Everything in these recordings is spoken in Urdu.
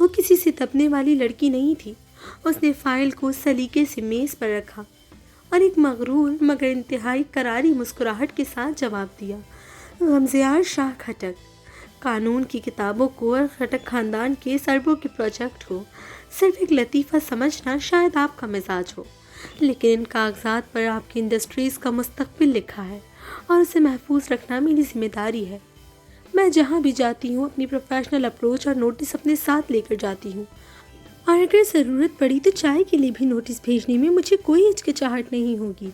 وہ کسی سے تپنے والی لڑکی نہیں تھی۔ اس نے فائل کو سلیقے سے میز پر رکھا اور ایک مغرور مگر انتہائی کراری مسکراہٹ کے ساتھ جواب دیا، غمزیار شاہ کھٹک، قانون کی کتابوں کو اور کھٹک خاندان کے سربوں کے پروجیکٹ کو صرف ایک لطیفہ سمجھنا شاید آپ کا مزاج ہو، لیکن ان کاغذات پر آپ کی انڈسٹریز کا مستقبل لکھا ہے اور اسے محفوظ رکھنا میری ذمہ داری ہے۔ میں جہاں بھی جاتی ہوں اپنی پروفیشنل اپروچ اور نوٹس اپنے ساتھ لے کر جاتی ہوں، اور اگر ضرورت پڑی تو چائے کے لیے بھی نوٹس بھیجنے میں مجھے کوئی ہچکچاہٹ نہیں ہوگی۔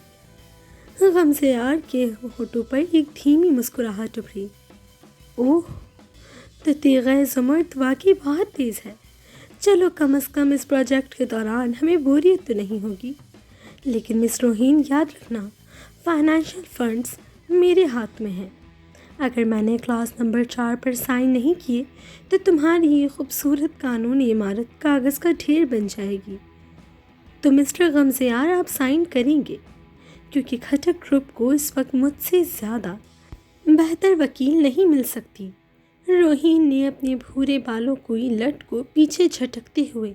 غمزیار کے ہونٹوں پر ایک دھیمی مسکراہٹ ابھری۔ اوہ، تو تیغِ زمرد واقعی بہت تیز ہے۔ چلو کم از کم اس پروجیکٹ کے دوران ہمیں بوریت تو نہیں ہوگی۔ لیکن مس روہین، یاد رکھنا، فائنینشیل فنڈز میرے ہاتھ میں ہیں۔ اگر میں نے کلاس نمبر 4 پر سائن نہیں کیے تو تمہاری یہ خوبصورت قانونی عمارت کاغذ کا ڈھیر بن جائے گی۔ تو مسٹر غمزیار، آپ سائن کریں گے، کیونکہ کھٹک گروپ کو اس وقت مجھ سے زیادہ بہتر وکیل نہیں مل سکتی۔ روہین نے اپنے بھورے بالوں کی لٹ کو پیچھے جھٹکتے ہوئے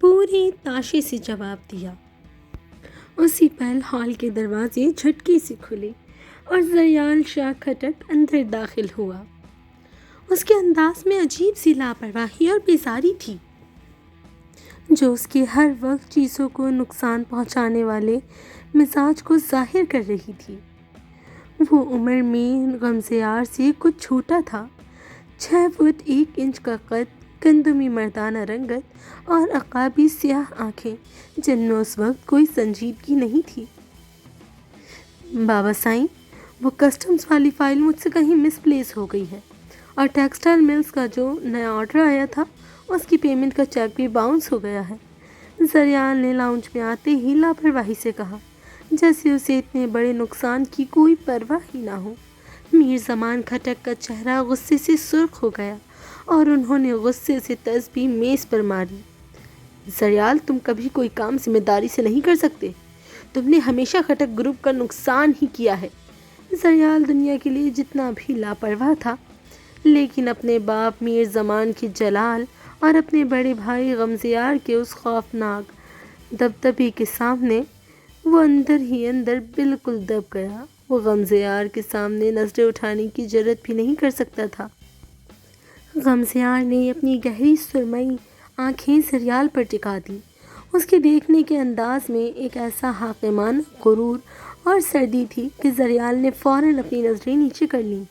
پوری تاشی سے جواب دیا۔ اسی پل ہال کے دروازے جھٹکے سے کھلے اور زریال شاہ کھٹک اندر داخل ہوا۔ اس کے انداز میں عجیب سی لاپرواہی اور بیزاری تھی، جو اس کے ہر وقت چیزوں کو نقصان پہنچانے والے مزاج کو ظاہر کر رہی تھی۔ وہ عمر میں غمزیار سے کچھ چھوٹا تھا، 6 فٹ 1 انچ کا قد، گندمی مردانہ رنگت اور عقابی سیاہ آنکھیں جن میں اس وقت کوئی سنجیدگی نہیں تھی۔ بابا سائیں، وہ کسٹمز والی فائل مجھ سے کہیں مس پلیس ہو گئی ہے، اور ٹیکسٹائل ملز کا جو نیا آرڈر آیا تھا اس کی پیمنٹ کا چیک بھی باؤنس ہو گیا ہے۔ زریال نے لاؤنج میں آتے ہی لاپرواہی سے کہا، جیسے اسے اتنے بڑے نقصان کی کوئی پرواہ ہی نہ ہو۔ میر زمان کھٹک کا چہرہ غصے سے سرخ ہو گیا اور انہوں نے غصے سے تسبیح میز پر ماری۔ زریال، تم کبھی کوئی کام ذمہ داری سے نہیں کر سکتے۔ تم نے ہمیشہ کھٹک گروپ کا نقصان ہی کیا ہے۔ زریال دنیا کے لیے جتنا بھی لاپرواہ تھا، لیکن اپنے باپ میر زمان کی جلال اور اپنے بڑے بھائی غمزیار کے اس خوفناک دبدبے کے سامنے وہ اندر ہی اندر بالکل دب گیا۔ وہ غمزیار کے سامنے نظریں اٹھانے کی جرات بھی نہیں کر سکتا تھا۔ غمزیار نے اپنی گہری سرمئی آنکھیں زریال پر ٹکا دیں۔ اس کے دیکھنے کے انداز میں ایک ایسا حاکمانہ غرور اور سردی تھی کہ زریال نے فوراً اپنی نظریں نیچے کر لیں۔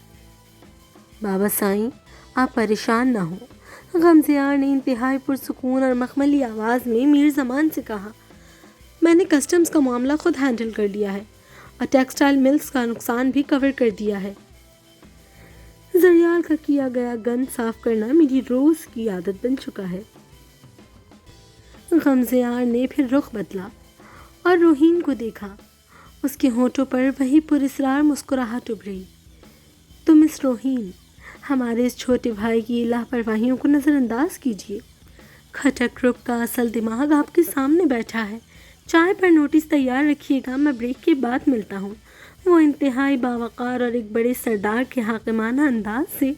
بابا سائیں، آپ پریشان نہ ہوں، غمزیار نے انتہائی پرسکون اور مخملی آواز میں میر زمان سے کہا۔ میں نے کسٹمز کا معاملہ خود ہینڈل کر لیا ہے اور ٹیکسٹائل ملز کا نقصان بھی کور کر دیا ہے۔ زریال کا کیا گیا گند صاف کرنا میری روز کی عادت بن چکا ہے۔ غمزیار نے پھر رخ بدلا اور روہین کو دیکھا۔ اس کے ہونٹوں پر وہی پراسرار مسکراہٹ ابھری۔ تو مس روہین، ہمارے اس چھوٹے بھائی کی لاپرواہیوں کو نظر انداز کیجیے۔ کھٹک گروپ کا اصل دماغ آپ کے سامنے بیٹھا ہے۔ چائے پر نوٹس تیار رکھیے گا، میں بریک کے بعد ملتا ہوں۔ وہ انتہائی باوقار اور ایک بڑے سردار کے حاکمانہ انداز سے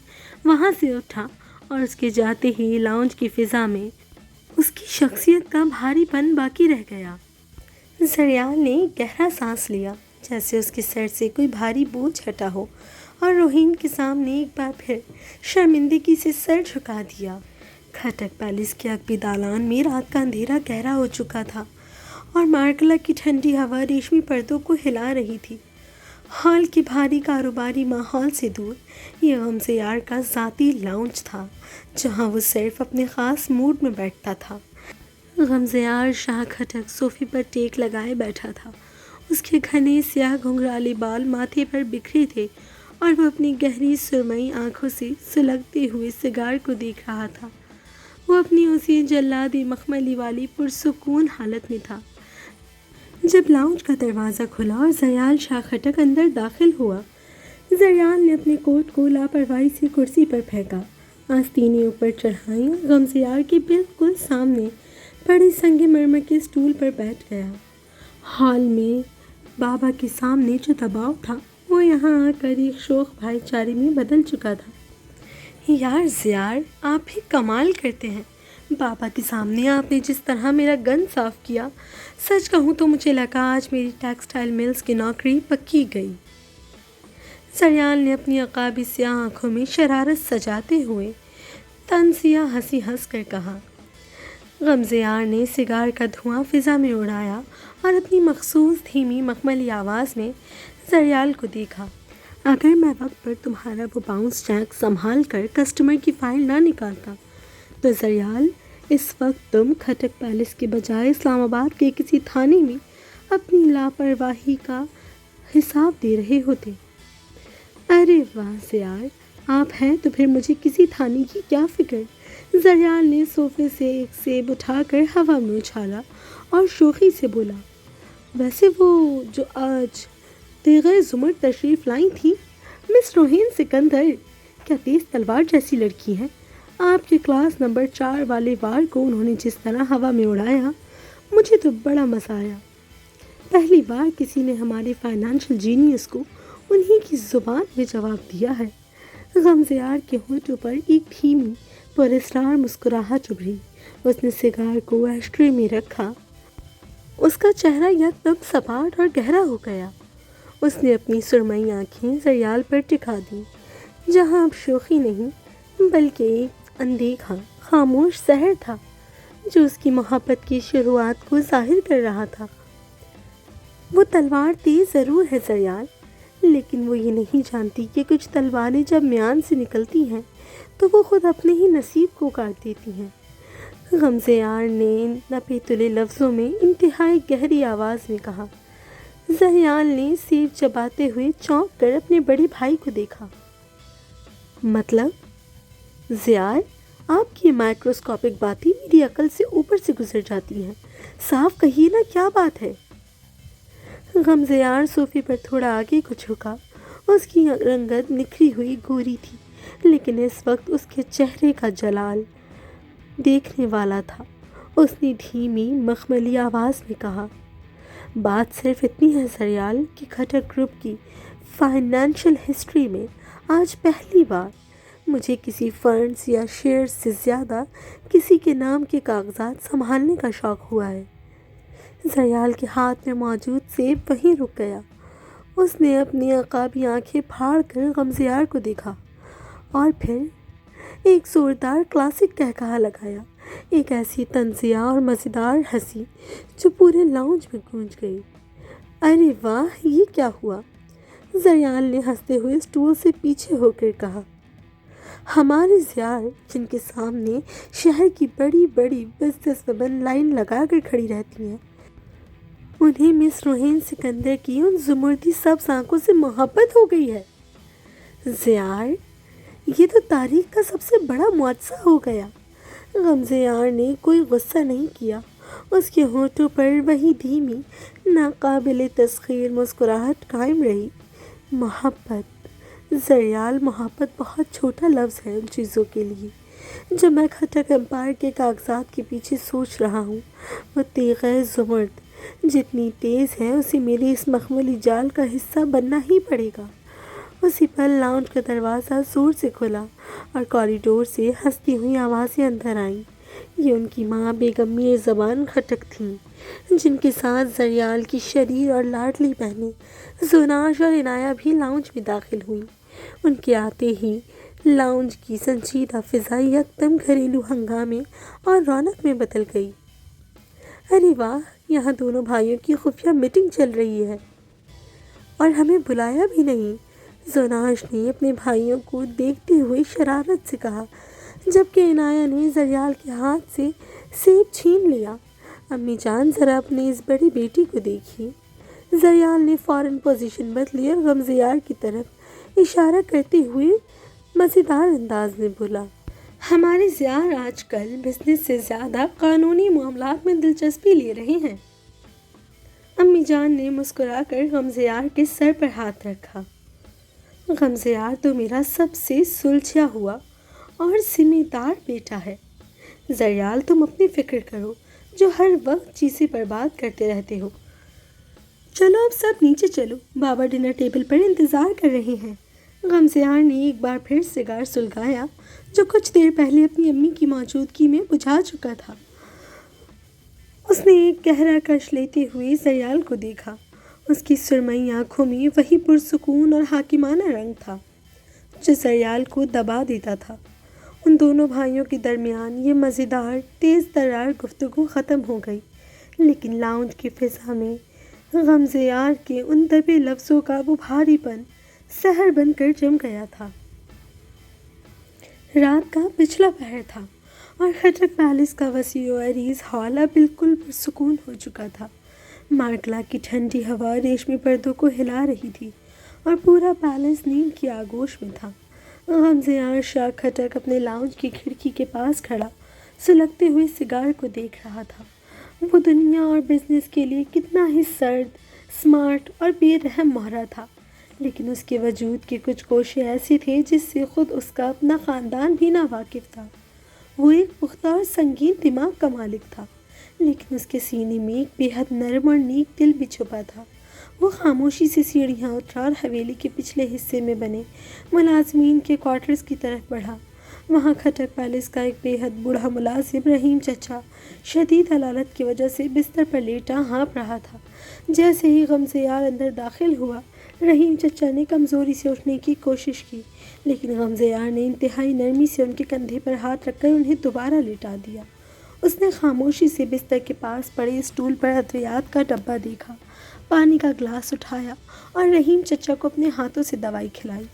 وہاں سے اٹھا اور اس کے جاتے ہی لاؤنج کی فضا میں اس کی شخصیت کا بھاری پن باقی رہ گیا۔ زریال نے گہرا سانس لیا، جیسے اس کے سر سے کوئی بھاری بوجھ ہٹا ہو، اور روہین کے سامنے ایک بار پھر شرمندگی سے سر جھکا دیا۔ کھٹک پیلس کے عقبی دالان میں رات کا اندھیرا گہرا ہو چکا تھا اور مارکلا کی ٹھنڈی ہوا ریشمی پردوں کو ہلا رہی تھی۔ ہال کے بھاری کاروباری ماحول سے دور یہ غمزیار کا ذاتی لاؤنج تھا، جہاں وہ صرف اپنے خاص موڈ میں بیٹھتا تھا۔ غمزیار شاہ کھٹک صوفے پر ٹیک لگائے بیٹھا تھا۔ اس کے گھنے سیاہ گھنگھرالے بال ماتھے پر بکھرے تھے اور وہ اپنی گہری سرمئی آنکھوں سے سلگتے ہوئے سگار کو دیکھ رہا تھا۔ وہ اپنی اسی جلادی مخملی والی پرسکون حالت میں تھا جب لاؤنج کا دروازہ کھلا اور زریال شاہ کھٹک اندر داخل ہوا۔ زریال نے اپنے کوٹ کو لاپرواہی سے کرسی پر پھینکا، آستینیں اوپر چڑھائیں، غمزیار کے بالکل سامنے بڑے سنگ مرمر کے اسٹول پر بیٹھ گیا۔ ہال میں بابا کے سامنے جو دباؤ تھا وہ یہاں آ کر ایک شوخ بھائی چارے میں بدل چکا تھا۔ یار زیار، آپ بھی کمال کرتے ہیں، بابا کے سامنے آپ نے جس طرح میرا گن صاف کیا، سچ کہوں تو مجھے لگا آج میری ٹیکسٹائل ملز کی نوکری پکی گئی۔ زریال نے اپنی عقابی سیاہ آنکھوں میں شرارت سجاتے ہوئے طنزیہ ہنسی ہنس کر کہا۔ غمزیار نے سگار کا دھواں فضا میں اڑایا اور اپنی مخصوص دھیمی مخملی آواز میں زریال کو دیکھا۔ اگر میں وقت پر تمہارا وہ باؤنس چیک سنبھال کر کسٹمر کی فائل نہ نکالتا تو زریال، اس وقت تم کھٹک پیلس کے بجائے اسلام آباد کے کسی تھانے میں اپنی لاپرواہی کا حساب دے رہے ہوتے۔ ارے واہ زیار، آپ ہیں تو پھر مجھے کسی تھانے کی کیا فکر؟ زریال نے صوفے سے ایک سیب اٹھا کر ہوا میں اچھالا اور شوخی سے بولا، ویسے وہ جو آج تیغہ زمر تشریف لائی تھی، مس روحین سکندر، کیا تیز تلوار جیسی لڑکی ہیں؟ آپ کے کلاس نمبر 4 والے وار کو انہوں نے جس طرح ہوا میں اڑایا، مجھے تو بڑا مزہ آیا۔ پہلی بار کسی نے ہمارے فائنانشل جینیس کو انہی کی زبان میں جواب دیا ہے۔ غمزیار کے ہونٹوں پر ایک دھیمی پراسرار مسکراہٹ ابھری۔ اس نے سگار کو ایشٹرے میں رکھا۔ اس کا چہرہ یکدم سپاٹ اور گہرا ہو گیا۔ اس نے اپنی سرمئی آنکھیں زریال پر ٹکا دیں، جہاں اب شوخی نہیں بلکہ ایک اندیکھا خاموش زہر تھا جو اس کی محبت کی شروعات کو ظاہر کر رہا تھا۔ وہ تلوار تیز ضرور ہے زریال، لیکن وہ یہ نہیں جانتی کہ کچھ تلواریں جب میان سے نکلتی ہیں تو وہ خود اپنے ہی نصیب کو کاٹ دیتی ہیں۔ غمزیار نے نپے تلے لفظوں میں انتہائی گہری آواز میں کہا۔ زریال نے سیب چباتے ہوئے چونک کر اپنے بڑے بھائی کو دیکھا۔ مطلب؟ زیار، آپ کی مائکروسکوپک باتیں میری عقل سے اوپر سے گزر جاتی ہیں، صاف کہیے نا کیا بات ہے؟ غمزیار صوفے پر تھوڑا آگے کو جھکا۔ اس کی رنگت نکھری ہوئی گوری تھی، لیکن اس وقت اس کے چہرے کا جلال دیکھنے والا تھا۔ اس نے دھیمی مخملی آواز میں کہا، بات صرف اتنی ہے زریال کہ کھٹک گروپ کی فائنینشل ہسٹری میں آج پہلی بار مجھے کسی فنڈز یا شیئرز سے زیادہ کسی کے نام کے کاغذات سنبھالنے کا شوق ہوا ہے۔ زریال کے ہاتھ میں موجود سیب وہیں رک گیا۔ اس نے اپنی عقابی آنکھیں پھاڑ کر غمزیار کو دیکھا اور پھر ایک زوردار کلاسک کہکہا لگایا، ایک ایسی طنزیہ اور مزیدار ہنسی جو پورے لاؤنج میں گونج گئی۔ ارے واہ، یہ کیا ہوا؟ زریال نے ہنستے ہوئے اسٹول سے پیچھے ہو کر کہا۔ ہمارے زیار، جن کے سامنے شہر کی بڑی بڑی بزنس ویمن لائن لگا کر کھڑی رہتی ہیں، انہیں مس روحین سکندر کی ان زمردی سبز آنکھوں سے محبت ہو گئی ہے۔ زیار، یہ تو تاریخ کا سب سے بڑا معجزہ ہو گیا۔ غمزیار نے کوئی غصہ نہیں کیا۔ اس کے ہونٹوں پر وہی دھیمی ناقابل تسخیر مسکراہٹ قائم رہی۔ محبت، زریال، محبت بہت چھوٹا لفظ ہے ان چیزوں کے لیے جو میں کھٹک امپائر کے کاغذات کے پیچھے سوچ رہا ہوں۔ وہ تیغہ زمرد جتنی تیز ہے، اسے میرے اس مخملی جال کا حصہ بننا ہی پڑے گا۔ اسی پل لاؤنج کا دروازہ زور سے کھلا اور کوریڈور سے ہنستی ہوئی آوازیں اندر آئیں۔ یہ ان کی ماں بیگم میر زبان کھٹک تھیں، جن کے ساتھ زریال کی شریر اور لاڈلی بہنیں زناش اور عنایہ بھی لاؤنج میں داخل ہوئیں۔ ان کے آتے ہی لاؤنج کی سنجیدہ فضا یکدم گھریلو ہنگامے اور رونق میں بدل گئی۔ ارے واہ، یہاں دونوں بھائیوں کی خفیہ میٹنگ چل رہی ہے اور ہمیں بلایا بھی نہیں، زناش نے اپنے بھائیوں کو دیکھتے ہوئے شرارت سے کہا، جبکہ عنایہ نے زریال کے ہاتھ سے سیب چھین لیا۔ امی جان، ذرا اپنے اس بڑی بیٹی کو دیکھیے۔ زریال نے فوراً پوزیشن بدلی اور غمزیار کی طرف اشارہ کرتے ہوئے مزیدار انداز میں بولا، ہمارے زیار آج کل بزنس سے زیادہ قانونی معاملات میں دلچسپی لے رہے ہیں۔ امی جان نے مسکرا کر غمزیار کے سر پر ہاتھ رکھا۔ غمزیار تو میرا سب سے سلجھا ہوا اور ذمہ دار بیٹا ہے۔ زریال، تم اپنی فکر کرو جو ہر وقت چیزیں برباد کرتے رہتے ہو۔ چلو اب سب نیچے چلو، بابا ڈنر ٹیبل پر انتظار کر رہے ہیں۔ غمزیار نے ایک بار پھر سگار سلگایا جو کچھ دیر پہلے اپنی امی کی موجودگی میں بجھا چکا تھا۔ اس نے ایک گہرا کش لیتے ہوئے زریال کو دیکھا۔ اس کی سرمئی آنکھوں میں وہی پرسکون اور حاکمانہ رنگ تھا جو زریال کو دبا دیتا تھا۔ ان دونوں بھائیوں کے درمیان یہ مزیدار تیز ترار گفتگو ختم ہو گئی، لیکن لاؤنج کی فضا میں غمزیار کے ان دبے لفظوں کا وہ بھاری پن سحر بن کر جم گیا تھا۔ رات کا پچھلا پہر تھا اور کھٹک پیلس کا وسیع و عریض ہال اب بالکل پرسکون ہو چکا تھا۔ مارکلا کی ٹھنڈی ہوا ریشمی پردوں کو ہلا رہی تھی اور پورا پیلس نیند کی آغوش میں تھا۔ غمزیار شاہ کھٹک اپنے لاؤنج کی کھڑکی کے پاس کھڑا سلگتے ہوئے سگار کو دیکھ رہا تھا۔ وہ دنیا اور بزنس کے لیے کتنا ہی سرد، سمارٹ اور بے رحم مہرا تھا، لیکن اس کے وجود کے کچھ گوشے ایسے تھے جس سے خود اس کا اپنا خاندان بھی نا واقف تھا۔ وہ ایک پختہ اور سنگین دماغ کا مالک تھا، لیکن اس کے سینے میں ایک بے حد نرم اور نیک دل بھی چھپا تھا۔ وہ خاموشی سے سیڑھیاں اترا اور حویلی کے پچھلے حصے میں بنے ملازمین کے کوارٹرز کی طرف بڑھا۔ وہاں کھٹک پیلس کا ایک بے حد بوڑھا ملازم رحیم چچا شدید علالت کی وجہ سے بستر پر لیٹا ہانپ رہا تھا۔ جیسے ہی غمزیار اندر داخل ہوا، رحیم چچا نے کمزوری سے اٹھنے کی کوشش کی، لیکن غمزیار نے انتہائی نرمی سے ان کے کندھے پر ہاتھ رکھ کر انہیں دوبارہ لٹا دیا۔ اس نے خاموشی سے بستر کے پاس پڑے اسٹول پر ادویات کا ڈبہ دیکھا، پانی کا گلاس اٹھایا اور رحیم چچا کو اپنے ہاتھوں سے دوائی کھلائی۔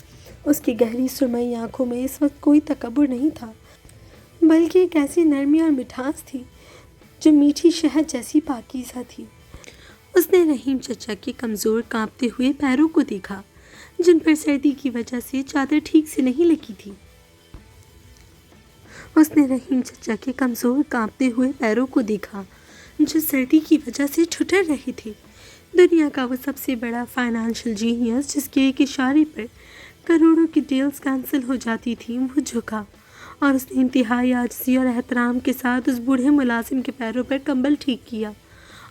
اس کی گہری سرمئی آنکھوں میں اس وقت کوئی تکبر نہیں تھا، بلکہ ایک ایسی نرمی اور مٹھاس تھی جو میٹھی شہد جیسی پاکیزہ تھی۔ اس نے رحیم چچا کے کمزور کانپتے ہوئے پیروں کو دیکھا جن پر سردی کی وجہ سے چادر ٹھیک سے نہیں لگی تھی۔ اس نے رحیم چچا کے کمزور کانپتے ہوئے پیروں کو دیکھا جو سردی کی وجہ سے ٹھٹر رہے تھے۔ دنیا کا وہ سب سے بڑا فائنانشل جینیس جس کے ایک اشارے پر کروڑوں کی ڈیلز کینسل ہو جاتی تھیں، وہ جھکا اور اس نے انتہائی عاجزی اور احترام کے ساتھ اس بوڑھے ملازم کے پیروں پر کمبل ٹھیک کیا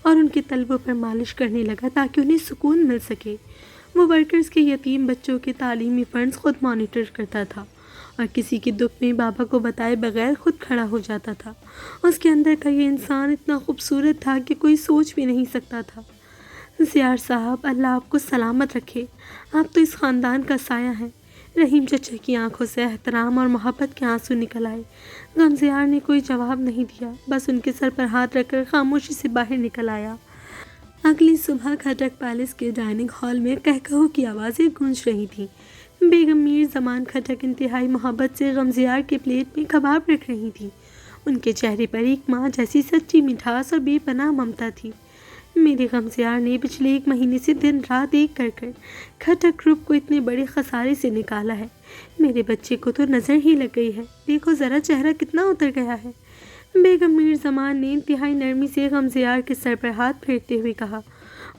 اور ان کے تلووں پر مالش کرنے لگا تاکہ انہیں سکون مل سکے۔ وہ ورکرز کے یتیم بچوں کے تعلیمی فنڈز خود مانیٹر کرتا تھا اور کسی کے دکھ میں بابا کو بتائے بغیر خود کھڑا ہو جاتا تھا۔ اس کے اندر کا یہ انسان اتنا خوبصورت تھا کہ کوئی سوچ بھی نہیں سکتا تھا۔ زیار صاحب، اللہ آپ کو سلامت رکھے، آپ تو اس خاندان کا سایہ ہیں۔ رحیم چچا کی آنکھوں سے احترام اور محبت کے آنسو نکل آئے۔ غمزیار نے کوئی جواب نہیں دیا، بس ان کے سر پر ہاتھ رکھ کر خاموشی سے باہر نکل آیا۔ اگلی صبح کھٹک پیلس کے ڈائننگ ہال میں کہکہوں کی آوازیں گونج رہی تھیں۔ بیگم میر زمان کھٹک انتہائی محبت سے غمزیار کے پلیٹ میں کباب رکھ رہی تھیں۔ ان کے چہرے پر ایک ماں جیسی سچی مٹھاس اور بے پناہ ممتا تھی۔ میرے غمزیار نے پچھلے 1 مہینے سے دن رات ایک کر کھٹک گروپ کو اتنے بڑے خسارے سے نکالا ہے۔ میرے بچے کو تو نظر ہی لگ گئی ہے، دیکھو ذرا چہرہ کتنا اتر گیا ہے۔ بیگم میر زمان نے انتہائی نرمی سے غمزیار کے سر پر ہاتھ پھیرتے ہوئے کہا۔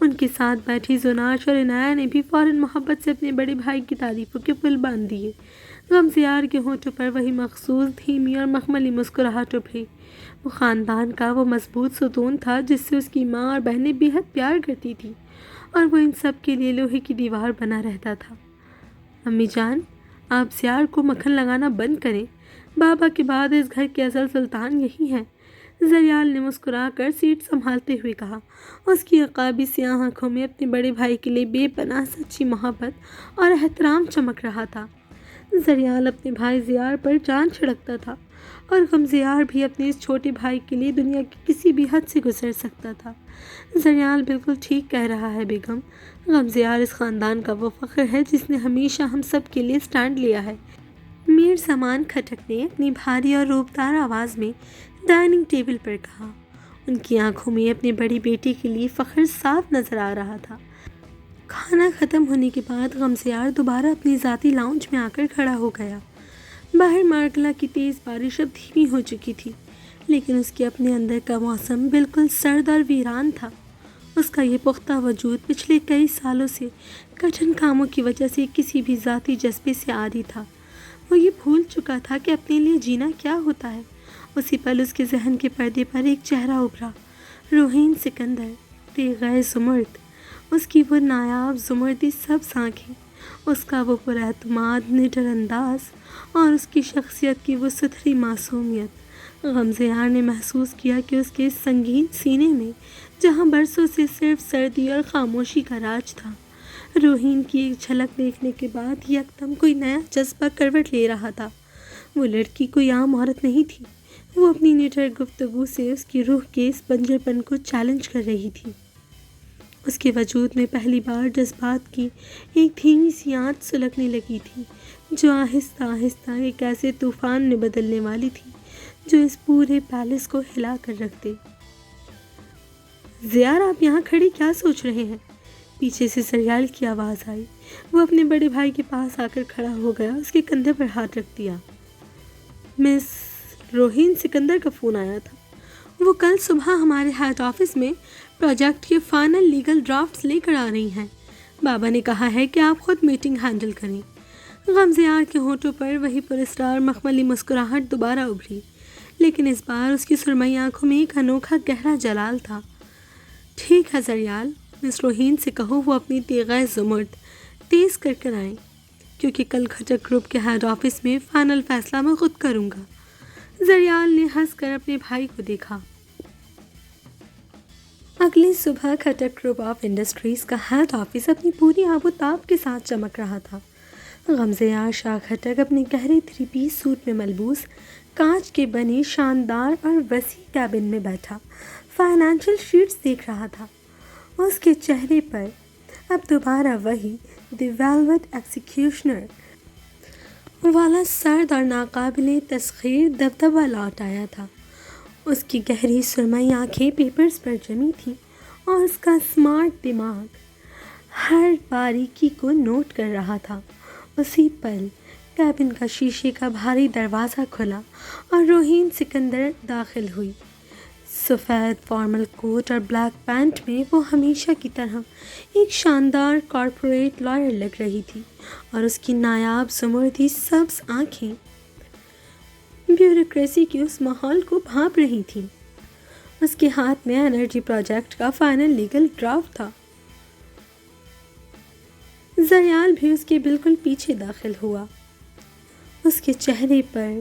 ان کے ساتھ بیٹھی زناش اور عنایہ نے بھی فوراً محبت سے اپنے بڑے بھائی کی تعریفوں کے پل باندھ دیے۔ غمزیار کے ہونٹوں پر وہی مخصوص دھیمی اور مخملی مسکراہٹ ابھری۔ وہ خاندان کا وہ مضبوط ستون تھا جس سے اس کی ماں اور بہنیں بے حد پیار کرتی تھیں، اور وہ ان سب کے لیے لوہے کی دیوار بنا رہتا تھا۔ امی جان، آپ زیار کو مکھن لگانا بند کریں، بابا کے بعد اس گھر کے اصل سلطان یہی ہیں۔ زریال نے مسکرا کر سیٹ سنبھالتے ہوئے کہا۔ اس کی عقابی سیاہ آنکھوں میں اپنے بڑے بھائی کے لیے بے پناہ سچی محبت اور احترام چمک رہا تھا۔ زریال اپنے بھائی زیار پر جان چھڑکتا تھا، اور غمزیار بھی اپنے اس چھوٹے بھائی کے لیے دنیا کی کسی بھی حد سے گزر سکتا تھا۔ زریال بالکل ٹھیک کہہ رہا ہے بیگم، غمزیار اس خاندان کا وہ فخر ہے جس نے ہمیشہ ہم سب کے لیے سٹینڈ لیا ہے۔ میر زمان کھٹک نے اپنی بھاری اور روبدار آواز میں ڈائننگ ٹیبل پر کہا۔ ان کی آنکھوں میں اپنے بڑی بیٹی کے لیے فخر صاف نظر آ رہا تھا۔ کھانا ختم ہونے کے بعد غمزیار دوبارہ اپنی ذاتی لاؤنج میں آ کر کھڑا ہو گیا۔ باہر مارکلا کی تیز بارش اب دھیمی ہو چکی تھی، لیکن اس کے اپنے اندر کا موسم بالکل سرد اور ویران تھا۔ اس کا یہ پختہ وجود پچھلے کئی سالوں سے کٹھن کاموں کی وجہ سے کسی بھی ذاتی جذبے سے عاری تھا۔ وہ یہ بھول چکا تھا کہ اپنے لیے جینا کیا ہوتا ہے۔ اسی پل اس کے ذہن کے پردے پر ایک چہرہ ابھرا، روحین سکندر، تیغہ زمرد۔ اس کی وہ نایاب زمردی سبز آنکھیں اس کا وہ پراعتماد نڈر انداز اور اس کی شخصیت کی وہ ستھری معصومیت۔ غمزیار نے محسوس کیا کہ اس کے سنگین سینے میں، جہاں برسوں سے صرف سردی اور خاموشی کا راج تھا، روحین کی ایک جھلک دیکھنے کے بعد یکدم کوئی نیا جذبہ کروٹ لے رہا تھا۔ وہ لڑکی کوئی عام عورت نہیں تھی، وہ اپنی نڈر گفتگو سے اس کی روح کے اس بنجر پن کو چیلنج کر رہی تھی۔ اس کے وجود میں پہلی بار جذبات کی ایک دھیمی سی آنچ سلگنے لگی تھی، جو آہستہ آہستہ ایک ایسے طوفان میں بدلنے والی تھی جو اس پورے پیلس کو ہلا کر رکھ دے۔ زیار، آپ یہاں کھڑے کیا سوچ رہے ہیں؟ پیچھے سے سریال کی آواز آئی۔ وہ اپنے بڑے بھائی کے پاس آ کر کھڑا ہو گیا، اس کے کندھے پر ہاتھ رکھ دیا۔ مس روحین، سکندر کا فون آیا تھا۔ وہ کل صبح ہمارے ہیڈ آفس میں پروجیکٹ کے فائنل لیگل ڈرافٹس لے کر آ رہی ہیں۔ بابا نے کہا ہے کہ آپ خود میٹنگ ہینڈل کریں۔ غمزیار کے ہونٹوں پر وہی پراسرار مخملی مسکراہٹ دوبارہ ابھری، لیکن اس بار اس کی سرمئی آنکھوں میں ایک انوکھا گہرا جلال تھا۔ ٹھیک ہے زریال، مس روحین سے کہو وہ اپنی تیغہ زمرد تیز کر آئیں، کیونکہ کل کھٹک گروپ کے ہیڈ آفس میں فائنل فیصلہ میں خود کروں گا۔ زریال نے ہنس کر اپنے بھائی کو دیکھا۔ اگلی صبح کھٹک گروپ آف انڈسٹریز کا ہیڈ آفس اپنی پوری آب و تاب کے ساتھ چمک رہا تھا۔ غمزیار شاہ کھٹک اپنے گہرے 3 پیس سوٹ میں ملبوس، کانچ کے بنے شاندار اور وسیع کیبن میں بیٹھا فائنینشیل شیٹس دیکھ رہا تھا۔ اس کے چہرے پر اب دوبارہ وہی دی ویلوٹ ایکسیکیوشنر والا سرد اور ناقابل تسخیر دبدبہ لوٹ آیا تھا۔ اس کی گہری سرمئی آنکھیں پیپرز پر جمی تھیں اور اس کا اسمارٹ دماغ ہر باریکی کو نوٹ کر رہا تھا۔ اسی پل کیبن کا شیشے کا بھاری دروازہ کھلا اور روحین سکندر داخل ہوئی۔ سفید فارمل کوٹ اور بلیک پینٹ میں وہ ہمیشہ کی طرح ایک شاندار کارپوریٹ لائر لگ رہی تھی، اور اس کی نایاب زمردی سبز آنکھیں بیوروکریسی کے اس ماحول کو بھانپ رہی تھیں۔ اس کے ہاتھ میں انرجی پروجیکٹ کا فائنل لیگل ڈرافٹ تھا۔ زریال بھی اس کے بالکل پیچھے داخل ہوا۔ اس کے چہرے پر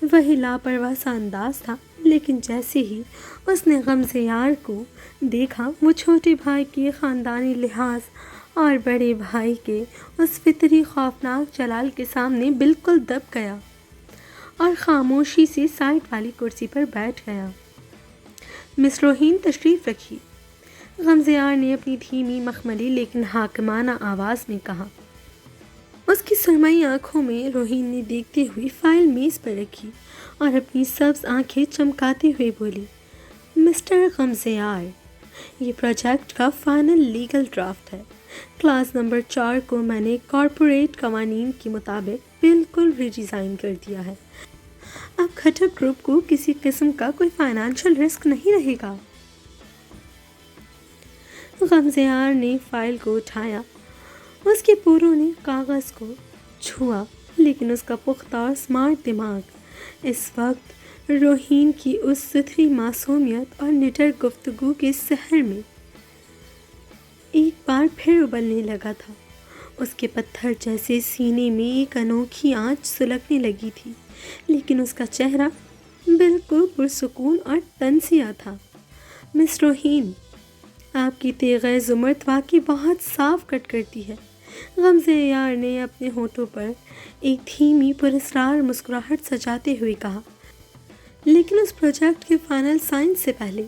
وہی لاپرواہ سا انداز تھا، لیکن جیسے ہی اس نے غمزیار کو دیکھا، وہ چھوٹے بھائی کے خاندانی لحاظ اور بڑے بھائی کے اس فطری خوفناک جلال کے سامنے بالکل دب گیا اور خاموشی سے سائڈ والی کرسی پر بیٹھ گیا۔ مس روحین، تشریف رکھیے، غمزیار نے اپنی دھیمی مخملی لیکن حاکمانہ آواز میں کہا۔ اس کی سرمئی آنکھوں میں روحین نے دیکھتے ہوئی فائل میز پر رکھی اور اپنی سبز آنکھیں چمکاتے ہوئے بولی، مسٹر غمزیار، یہ پروجیکٹ کا فائنل لیگل ڈرافٹ ہے۔ کلاس نمبر 4 کو میں نے کارپوریٹ قوانین کے مطابق بالکل ری ڈیزائن کر دیا ہے۔ اب کھٹک گروپ کو کسی قسم کا کوئی فائنینشیل رسک نہیں رہے گا۔ غمزیار نے فائل کو اٹھایا۔ اس کے پوروں نے کاغذ کو چھوا، لیکن اس کا پختہ اور اسمارٹ دماغ اس وقت روحین کی اس ستھری معصومیت اور نڈر گفتگو کے سحر میں ایک بار پھر ابلنے لگا تھا۔ اس کے پتھر جیسے سینے میں ایک انوکھی آنچ سلگنے لگی تھی، لیکن اس کا چہرہ بالکل پرسکون اور تنزیہ تھا۔ مس روحین، آپ کی تیغہ زمرد واقعی بہت صاف کٹ کرتی ہے۔ غمزیار نے اپنے ہونٹوں پر ایک دھیمی پراسرار مسکراہٹ سجاتے ہوئے کہا، لیکن اس پروجیکٹ کے فائنل سائن سے پہلے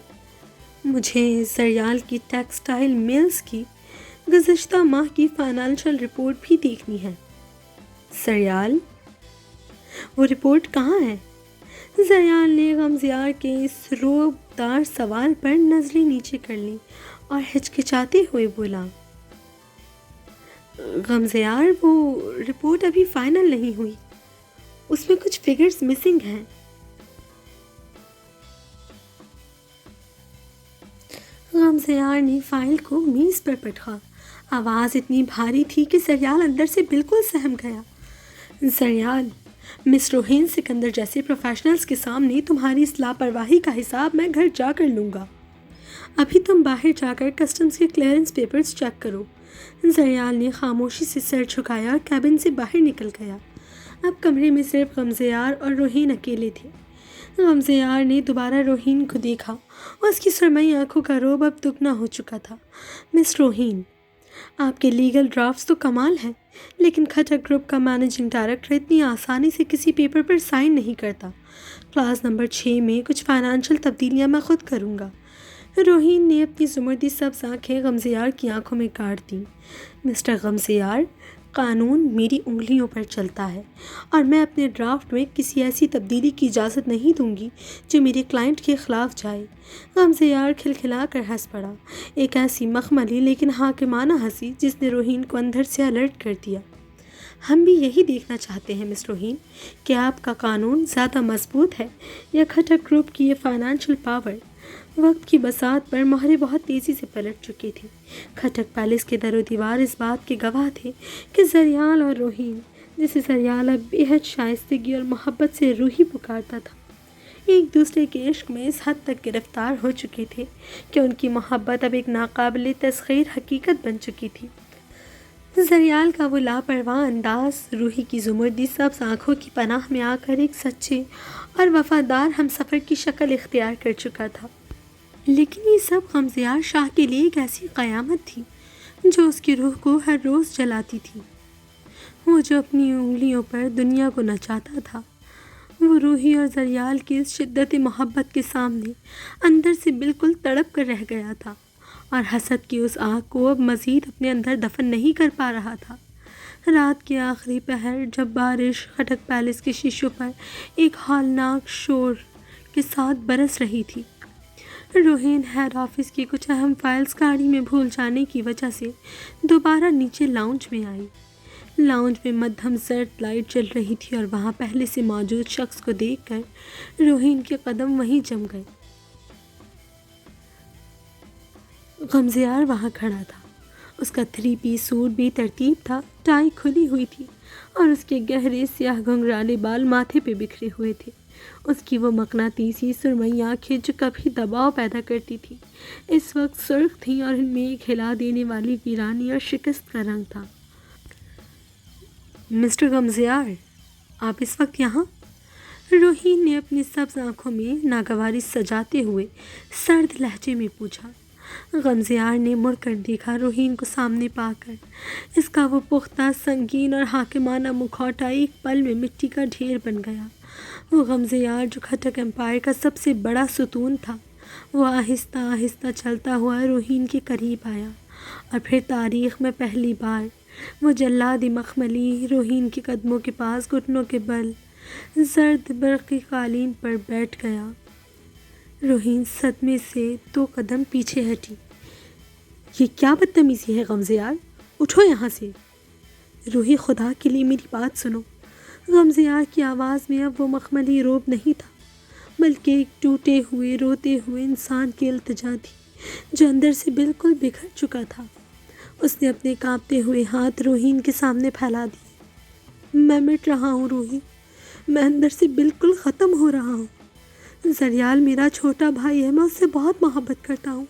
مجھے زریال کی ٹیکسٹائل میلز کی گزشتہ ماہ کی فائنینشیل رپورٹ بھی دیکھنی ہے۔ زریال، وہ رپورٹ کہاں ہے؟ زریال نے غمزیار کے اس روب دار سوال پر نظریں نیچے کر لیں اور ہچکچاتے ہوئے بولا، غمزیار، وہ رپورٹ ابھی فائنل نہیں ہوئی، اس میں کچھ فگرز مسنگ ہیں۔ غمزیار نے فائل کو میز پر پٹکا۔ آواز اتنی بھاری تھی کہ زریال اندر سے بالکل سہم گیا۔ زریال، مس روحین سکندر جیسے پروفیشنلز کے سامنے تمہاری اس لاپرواہی کا حساب میں گھر جا کر لوں گا۔ ابھی تم باہر جا کر کسٹمز کے کلیئرنس پیپرز چیک کرو۔ زریال نے خاموشی سے سر جھکایا اور کیبن سے باہر نکل گیا۔ اب کمرے میں صرف غمزیار اور روحین اکیلے تھے۔ غمزیار نے دوبارہ روحین کو دیکھا اور اس کی سرمئی آنکھوں کا رعب اب دگنا ہو چکا تھا۔ مس روحین، آپ کے لیگل ڈرافٹس تو کمال ہیں، لیکن کھٹک گروپ کا مینیجنگ ڈائریکٹر اتنی آسانی سے کسی پیپر پر سائن نہیں کرتا۔ کلاس نمبر 6 میں کچھ فائنانشل تبدیلیاں میں خود کروں گا۔ روحین نے اپنی زمردی سبز آنکھیں غمزیار کی آنکھوں میں کاٹ دیں۔ مسٹر غمزیار، قانون میری انگلیوں پر چلتا ہے اور میں اپنے ڈرافٹ میں کسی ایسی تبدیلی کی اجازت نہیں دوں گی جو میرے کلائنٹ کے خلاف جائے۔ غمزیار کھلکھلا کر ہنس پڑا، ایک ایسی مخملی لیکن حاکمانہ ہنسی جس نے روحین کو اندر سے الرٹ کر دیا۔ ہم بھی یہی دیکھنا چاہتے ہیں مس روحین کہ آپ کا قانون زیادہ مضبوط ہے یا کھٹک گروپ کی یہ فائنانشل پاور۔ وقت کی بساط پر مہریں بہت تیزی سے پلٹ چکی تھیں۔ کھٹک پیلس کے در و دیوار اس بات کے گواہ تھے کہ زریال اور روحین، جسے زریال اب بے حد شائستگی اور محبت سے روحی پکارتا تھا، ایک دوسرے کے عشق میں اس حد تک گرفتار ہو چکے تھے کہ ان کی محبت اب ایک ناقابل تسخیر حقیقت بن چکی تھی۔ زریال کا وہ لاپرواہ انداز روحی کی زمردی سبز آنکھوں کی پناہ میں آ کر ایک سچے اور وفادار ہم سفر کی شکل اختیار کر چکا تھا۔ لیکن یہ سب غمزیار شاہ کے لیے ایک ایسی قیامت تھی جو اس کی روح کو ہر روز جلاتی تھی۔ وہ جو اپنی انگلیوں پر دنیا کو نچاتا تھا، وہ روحی اور زریال کی اس شدت محبت کے سامنے اندر سے بالکل تڑپ کر رہ گیا تھا اور حسد کی اس آگ کو اب مزید اپنے اندر دفن نہیں کر پا رہا تھا۔ رات کے آخری پہر جب بارش کھٹک پیلس کے شیشوں پر ایک ہولناک شور کے ساتھ برس رہی تھی، روحین ہیڈ آفس کی کچھ اہم فائلز گاڑی میں بھول جانے کی وجہ سے دوبارہ نیچے لاؤنج میں آئی۔ لاؤنج میں مدھم زرد لائٹ جل رہی تھی اور وہاں پہلے سے موجود شخص کو دیکھ کر روحین کے قدم وہیں جم گئے۔ غمزیار وہاں کھڑا تھا۔ اس کا 3 پیس سوٹ بھی ترتیب تھا، ٹائی کھلی ہوئی تھی اور اس کے گہرے سیاہ گھنگھرانے بال ماتھے پہ بکھرے ہوئے تھے۔ اس کی وہ مقناطیسی سرمئی آنکھیں جو کبھی دباؤ پیدا کرتی تھی، اس وقت سرخ تھیں اور ان میں ایک ہلا دینے والی ویرانی اور شکست کا رنگ تھا۔ مسٹر غمزیار، آپ اس وقت یہاں؟ روحین نے اپنی سبز آنکھوں میں ناگواری سجاتے ہوئے سرد لہجے میں پوچھا۔ غمزیار نے مڑ کر دیکھا، روحین کو سامنے پا کر اس کا وہ پختہ، سنگین اور حاکمانہ مکھوٹا ایک پل میں مٹی کا ڈھیر بن گیا۔ وہ غمزیار جو کھٹک امپائر کا سب سے بڑا ستون تھا، وہ آہستہ آہستہ چلتا ہوا روحین کے قریب آیا اور پھر تاریخ میں پہلی بار وہ جلادی مخملی روحین کے قدموں کے پاس گھٹنوں کے بل زرد برقی قالین پر بیٹھ گیا۔ روحین صدمے سے 2 قدم پیچھے ہٹی۔ یہ کیا بدتمیزی ہے غمزیار؟ اٹھو یہاں سے۔ روحی، خدا کے لیے میری بات سنو۔ غمزیار کی آواز میں اب وہ مخملی روب نہیں تھا، بلکہ ایک ٹوٹے ہوئے روتے ہوئے انسان کی التجا تھی جو اندر سے بالکل بکھر چکا تھا۔ اس نے اپنے کانپتے ہوئے ہاتھ روحین کے سامنے پھیلا دیے۔ میں مٹ رہا ہوں روحی، میں اندر سے بالکل ختم ہو رہا ہوں۔ زریال میرا چھوٹا بھائی ہے، میں اس سے بہت محبت کرتا ہوں،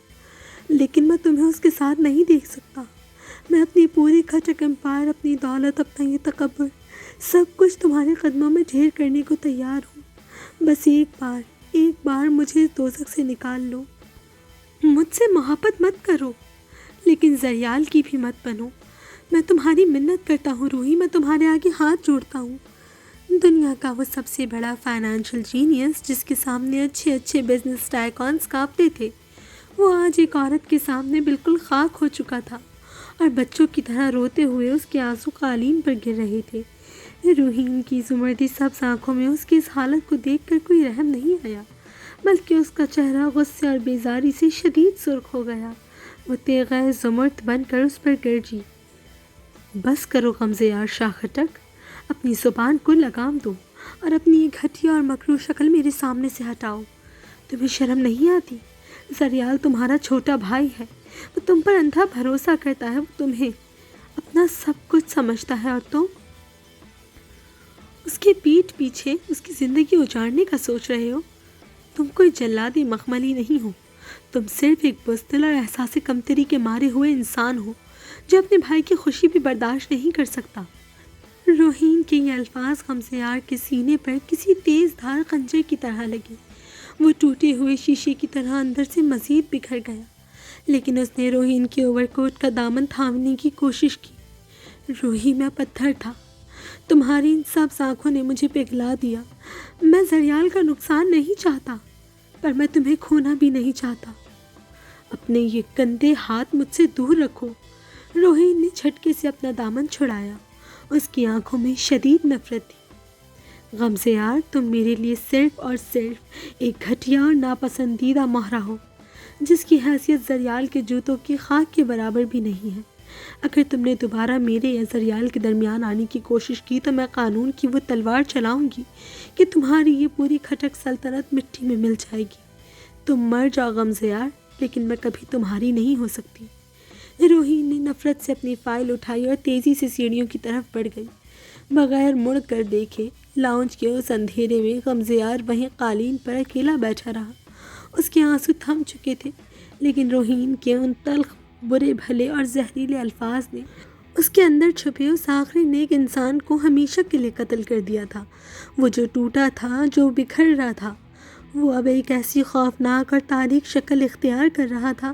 لیکن میں تمہیں اس کے ساتھ نہیں دیکھ سکتا۔ میں اپنی پوری کھٹک امپائر، اپنی دولت، اپنا یہ تکبر، سب کچھ تمہارے قدموں میں ڈھیر کرنے کو تیار ہوں۔ بس ایک بار مجھے اس دوزخ سے نکال لو۔ مجھ سے محبت مت کرو، لیکن زریال کی بھی مت بنو۔ میں تمہاری منت کرتا ہوں روحی، میں تمہارے آگے ہاتھ جوڑتا ہوں۔ دنیا کا وہ سب سے بڑا فائنانشل جینیس جس کے سامنے اچھے بزنس ٹائکونز کانپتے تھے، وہ آج ایک عورت کے سامنے بالکل خاک ہو چکا تھا اور بچوں کی طرح روتے ہوئے اس کے آنسو قالین پر گر رہے تھے۔ روحین کی زمردی سبز آنکھوں میں اس کی اس حالت کو دیکھ کر کوئی رحم نہیں آیا، بلکہ اس کا چہرہ غصے اور بیزاری سے شدید سرخ ہو گیا۔ وہ تیغ زمرد بن کر اس پر گرجی۔ بس کرو غمزیار شاہ کھٹک، اپنی زبان کو لگام دو اور اپنی یہ گھٹیا اور مکروہ شکل میرے سامنے سے ہٹاؤ۔ تمہیں شرم نہیں آتی؟ زریال تمہارا چھوٹا بھائی ہے، وہ تم پر اندھا بھروسہ کرتا ہے، وہ تمہیں اپنا سب کچھ سمجھتا ہے اور تم اس کے پیٹھ پیچھے اس کی زندگی اجاڑنے کا سوچ رہے ہو۔ تم کوئی جلادی مخملی نہیں ہو، تم صرف ایک بزدل اور احساس کمتری کے مارے ہوئے انسان ہو جو اپنے بھائی کی خوشی بھی برداشت نہیں کر سکتا۔ روحین کے یہ الفاظ غمزیار کے سینے پر کسی تیز دھار خنجر کی طرح لگے۔ وہ ٹوٹے ہوئے شیشے کی طرح اندر سے مزید بکھر گیا، لیکن اس نے روحین کے اوور کوٹ کا دامن تھامنے کی کوشش کی۔ روحی، میں پتھر تھا، تمہاری ان سب آنکھوں نے مجھے پگھلا دیا۔ میں زریال کا نقصان نہیں چاہتا، پر میں تمہیں کھونا بھی نہیں چاہتا۔ اپنے یہ گندے ہاتھ مجھ سے دور رکھو۔ روحین نے جھٹکے سے اپنا دامن چھڑایا۔ اس کی آنکھوں میں شدید نفرت تھی۔ غمزیار، تم میرے لیے صرف اور صرف ایک گھٹیا اور ناپسندیدہ مہرہ ہو، جس کی حیثیت زریال کے جوتوں کی خاک کے برابر بھی نہیں ہے۔ اگر تم نے دوبارہ میرے یا زریال کے درمیان آنے کی کوشش کی تو میں قانون کی وہ تلوار چلاؤں گی کہ تمہاری یہ پوری کھٹک سلطنت مٹی میں مل جائے گی۔ تم مر جاؤ غمزیار، لیکن میں کبھی تمہاری نہیں ہو سکتی۔ روحین نے نفرت سے اپنی فائل اٹھائی اور تیزی سے سیڑھیوں کی طرف بڑھ گئی۔ بغیر مڑ کر دیکھے لاؤنج کے اس اندھیرے میں غمزیار وہیں قالین پر اکیلا بیٹھا رہا۔ اس کے آنسو تھم چکے تھے، لیکن روحین کے ان تلخ، برے بھلے اور زہریلے الفاظ نے اس کے اندر چھپے اس آخری نیک انسان کو ہمیشہ کے لیے قتل کر دیا تھا۔ وہ جو ٹوٹا تھا، جو بکھر رہا تھا، وہ اب ایک ایسی خوفناک اور تاریک شکل اختیار کر رہا تھا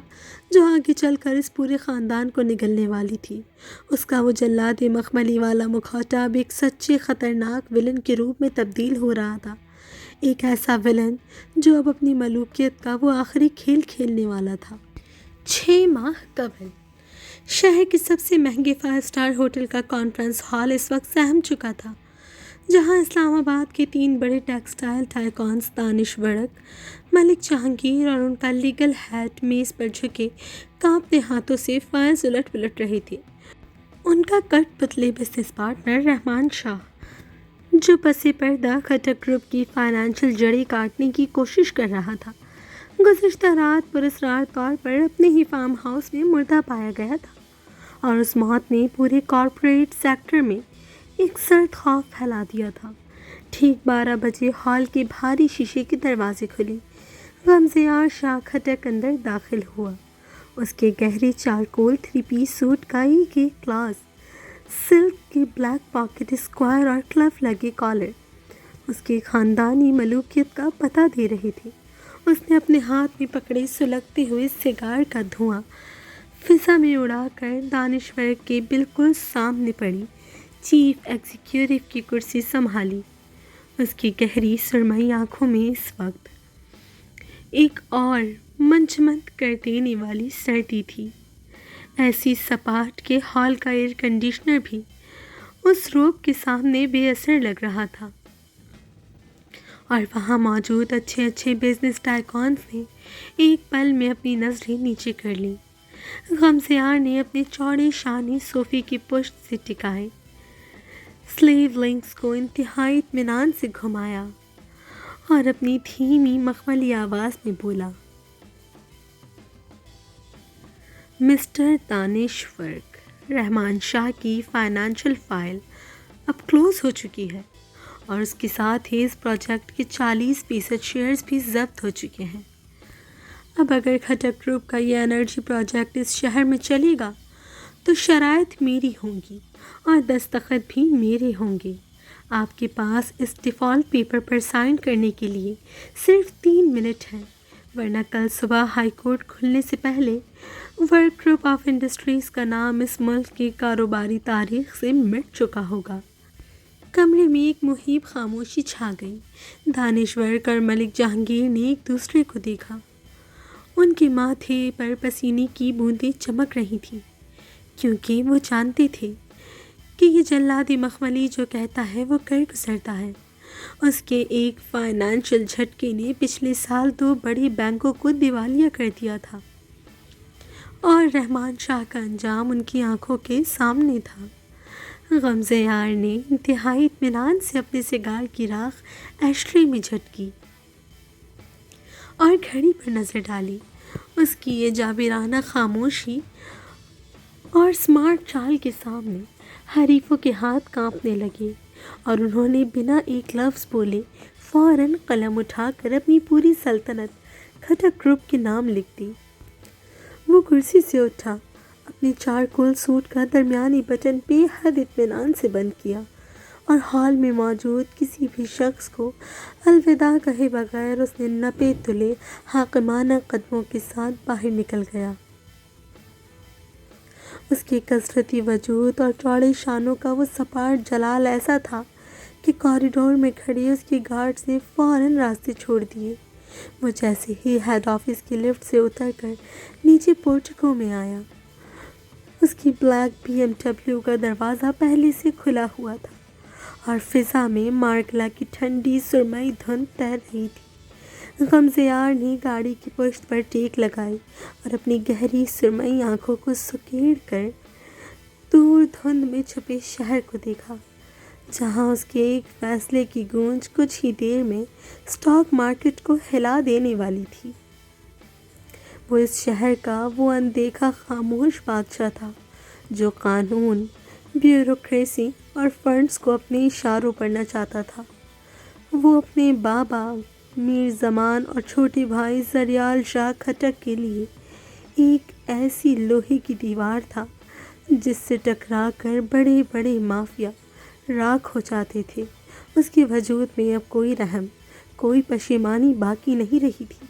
جو آگے چل کر اس پورے خاندان کو نگلنے والی تھی۔ اس کا وہ جلاد مخملی والا مخاطب ایک سچے خطرناک ولن کے روپ میں تبدیل ہو رہا تھا، ایک ایسا ولن جو اب اپنی ملوکیت کا وہ آخری کھیل کھیلنے والا تھا۔ 6 ماہ قبل شہر کے سب سے مہنگے 5 اسٹار ہوٹل کا کانفرنس ہال اس وقت سہم چکا تھا، جہاں اسلام آباد کے 3 بڑے ٹیکسٹائل ٹائکونز دانش ورق، ملک جہانگیر اور ان کا لیگل ہیڈ میز پر جھکے کانپتے ہاتھوں سے فائز الٹ پلٹ رہے تھے۔ ان کا کٹ پتلے بزنس پارٹنر رحمان شاہ، جو پس پردہ کھٹک گروپ کی فائنینشیل جڑیں کاٹنے کی کوشش کر رہا تھا، گزشتہ رات پراسرار طور پر اپنے ہی فارم ہاؤس میں مردہ پایا گیا تھا، اور اس موت نے پورے کارپوریٹ سیکٹر میں ایک سرد خوف پھیلا دیا تھا۔ ٹھیک 12 بجے ہال کے بھاری شیشے کے دروازے کھلے۔ غمزیار شاہ کھٹک اندر داخل ہوا۔ اس کے گہرے چارکول 3 پیس سوٹ کا ایک کلاس، سلک کے بلیک پاکٹ اسکوائر اور کلف لگے کالر اس کے خاندانی ملوکیت کا پتہ دے رہے تھے۔ اس نے اپنے ہاتھ میں پکڑے سلگتے ہوئے سگار کا دھواں فضا میں اڑا کر دانشور کے بالکل سامنے پڑی چیف ایگزیکٹو کی کرسی سنبھالی۔ اس کی گہری سرمئی آنکھوں میں اس وقت ایک اور منجمد کر دینے والی سردی تھی، ایسی سپاٹ کہ ہال کا ایئر کنڈیشنر بھی اس روب کے سامنے بے اثر لگ رہا تھا، اور وہاں موجود اچھے بزنس ٹائکونز نے ایک پل میں اپنی نظریں نیچے کر لیں۔ غمزیار نے اپنے چوڑے شانے صوفے کی پشت سے ٹکائے، سلیو لنکس کو انتہائی اطمینان سے گھمایا اور اپنی دھیمی مخملی آواز میں بولا، مسٹر دانش ورق، رحمان شاہ کی فائنینشیل فائل اب کلوز ہو چکی ہے، اور اس کے ساتھ ہی اس پروجیکٹ کے 40% شیئرز بھی ضبط ہو چکے ہیں۔ اب اگر کھٹک گروپ کا یہ انرجی پروجیکٹ اس شہر میں چلے گا تو شرائط میری ہوں گی اور دستخط بھی میرے ہوں گے۔ آپ کے پاس اس ڈیفالٹ پیپر پر سائن کرنے کے لیے صرف 3 منٹ ہیں، ورنہ کل صبح ہائی کورٹ کھلنے سے پہلے ورک گروپ آف انڈسٹریز کا نام اس ملک کی کاروباری تاریخ سے مٹ چکا ہوگا۔ کمرے میں ایک مہیب خاموشی چھا گئی۔ دانش ورق اور ملک جہانگیر نے ایک دوسرے کو دیکھا۔ ان کے ماتھے پر پسینے کی بوندیں چمک رہی تھیں، کیونکہ وہ جانتے تھے کہ یہ جلاد مخملی جو کہتا ہے وہ کر گزرتا ہے۔ اس کے ایک فائنینشیل جھٹکے نے پچھلے سال 2 بڑے بینکوں کو دیوالیہ کر دیا تھا، اور رحمان شاہ کا انجام ان کی آنکھوں کے سامنے تھا۔ غمزیار نے انتہائی اطمینان سے اپنے سگار کی راکھ ایشٹرے میں جھٹکی اور گھڑی پر نظر ڈالی۔ اس کی یہ جابرانہ خاموشی اور سمارٹ چال کے سامنے حریفوں کے ہاتھ کانپنے لگے، اور انہوں نے بنا ایک لفظ بولے فوراً قلم اٹھا کر اپنی پوری سلطنت کھٹک گروپ کے نام لکھ دی۔ وہ کرسی سے اٹھا، اپنے چارکول سوٹ کا درمیانی بٹن بے حد اطمینان سے بند کیا اور ہال میں موجود کسی بھی شخص کو الوداع کہے بغیر اس نے نپے تلے حاکمانہ قدموں کے ساتھ باہر نکل گیا۔ اس کے کثرتی وجود اور چوڑے شانوں کا وہ سپاٹ جلال ایسا تھا کہ کوریڈور میں کھڑے اس کے گارڈز نے فوراً راستے چھوڑ دیے۔ وہ جیسے ہی ہیڈ آفس کی لفٹ سے اتر کر نیچے پورٹیکو میں آیا، اس کی بلیک BMW کا دروازہ پہلے سے کھلا ہوا تھا اور فضا میں مارکلا کی ٹھنڈی سرمئی دھند تیر رہی تھی۔ غمزیار نے گاڑی کی پشت پر ٹیک لگائی اور اپنی گہری سرمئی آنکھوں کو سکیڑ کر دور دھند میں چھپے شہر کو دیکھا، جہاں اس کے ایک فیصلے کی گونج کچھ ہی دیر میں اسٹاک مارکیٹ کو ہلا دینے والی تھی۔ وہ اس شہر کا وہ اندیکھا خاموش بادشاہ تھا جو قانون، بیوروکریسی اور فنڈز کو اپنے اشاروں پر نچاتا تھا۔ وہ اپنے بابا میر زمان اور چھوٹے بھائی زریال شاہ کھٹک کے لیے ایک ایسی لوہے کی دیوار تھا جس سے ٹکرا کر بڑے بڑے مافیا راکھ ہو جاتے تھے۔ اس کے وجود میں اب کوئی رحم، کوئی پشیمانی باقی نہیں رہی تھی،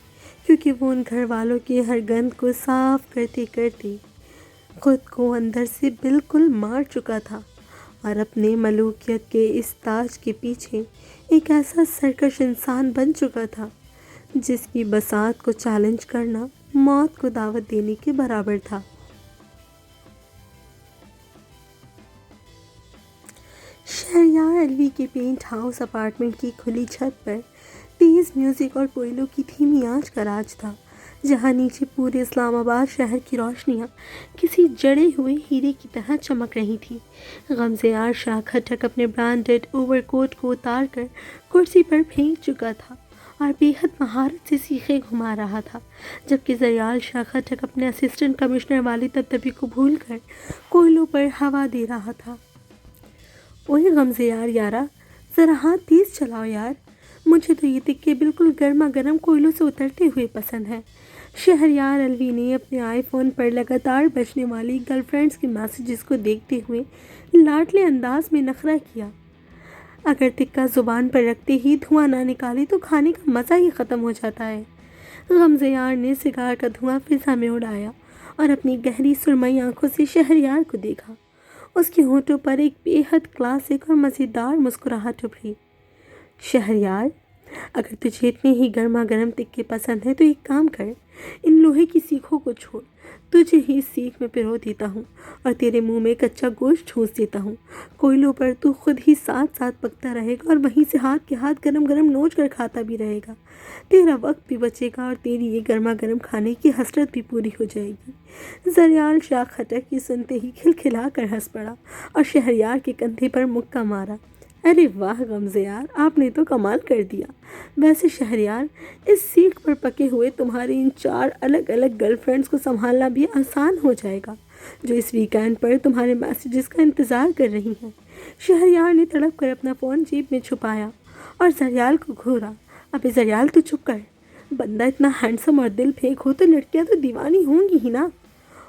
کیونکہ وہ ان گھر والوں کے ہر گند کو صاف کرتے کرتے خود کو اندر سے بالکل مار چکا تھا اور اپنے ملوکیت کے اس تاج کے پیچھے ایک ایسا سرکش انسان بن چکا تھا جس کی بساط کو چیلنج کرنا موت کو دعوت دینے کے برابر تھا۔ شہریار الوی کے پینٹ ہاؤس اپارٹمنٹ کی کھلی چھت پر تیز میوزک اور کوئلوں کی دھیمی آنچ کا راج تھا، جہاں نیچے پورے اسلام آباد شہر کی روشنیاں کسی جڑے ہوئے ہیرے کی طرح چمک رہی تھیں۔ غمزیار شاہ کھٹک اپنے برانڈڈ اوور کوٹ کو اتار کر کرسی پر پھینک چکا تھا اور بے حد مہارت سے سیخیں گھما رہا تھا، جبکہ زریال شاہ کھٹک اپنے اسسٹنٹ کمشنر والی دبدبے کو بھول کر کوئلوں پر ہوا دے رہا تھا۔ اوئے غمزیار یارا، ذرا ہاتھ تیز چلاؤ یار، مجھے تو یہ تکے بالکل گرما گرم کوئلوں سے اترتے ہوئے پسند ہیں۔ شہریار الوی نے اپنے آئی فون پر لگاتار بجنے والی گرل فرینڈز کے میسیجز کو دیکھتے ہوئے لاڈلے انداز میں نخرہ کیا۔ اگر تکہ زبان پر رکھتے ہی دھواں نہ نکالے تو کھانے کا مزہ ہی ختم ہو جاتا ہے۔ غمزیار نے سگار کا دھواں فضا میں اڑایا اور اپنی گہری سرمئی آنکھوں سے شہریار کو دیکھا۔ اس کے ہونٹوں پر ایک بے حد کلاسک اور مزیدار مسکراہٹ ابھری۔ شہریار، اگر تجھے اتنے ہی گرما گرم تکے پسند ہیں تو ایک کام کر، ان لوہے کی سیخوں کو چھوڑ، تجھے ہی اس سیخ میں پرو دیتا ہوں اور تیرے منہ میں کچا گوشت ٹھونس دیتا ہوں۔ کوئلوں پر تو خود ہی ساتھ ساتھ پکتا رہے گا اور وہیں سے ہاتھ کے ہاتھ گرم گرم نوچ کر کھاتا بھی رہے گا۔ تیرا وقت بھی بچے گا اور تیری یہ گرما گرم کھانے کی حسرت بھی پوری ہو جائے گی۔ زریال شاہ کھٹک یہ سنتے ہی کھلکھلا کر ہنس پڑا اور شہریار کے کندھے پر مکہ مارا۔ ارے واہ غمزیار، آپ نے تو کمال کر دیا۔ ویسے شہریار، اس سیخ پر پکے ہوئے تمہاری ان 4 الگ الگ گرل فرینڈز کو سنبھالنا بھی آسان ہو جائے گا، جو اس ویکینڈ پر تمہارے میسیجز کا انتظار کر رہی ہیں۔ شہریار نے تڑپ کر اپنا فون جیب میں چھپایا اور زریال کو گھورا۔ ابے زریال، تو چپ کر، بندہ اتنا ہینڈسم اور دل پھینک ہو تو لڑکیاں تو دیوانی ہوں گی ہی نا،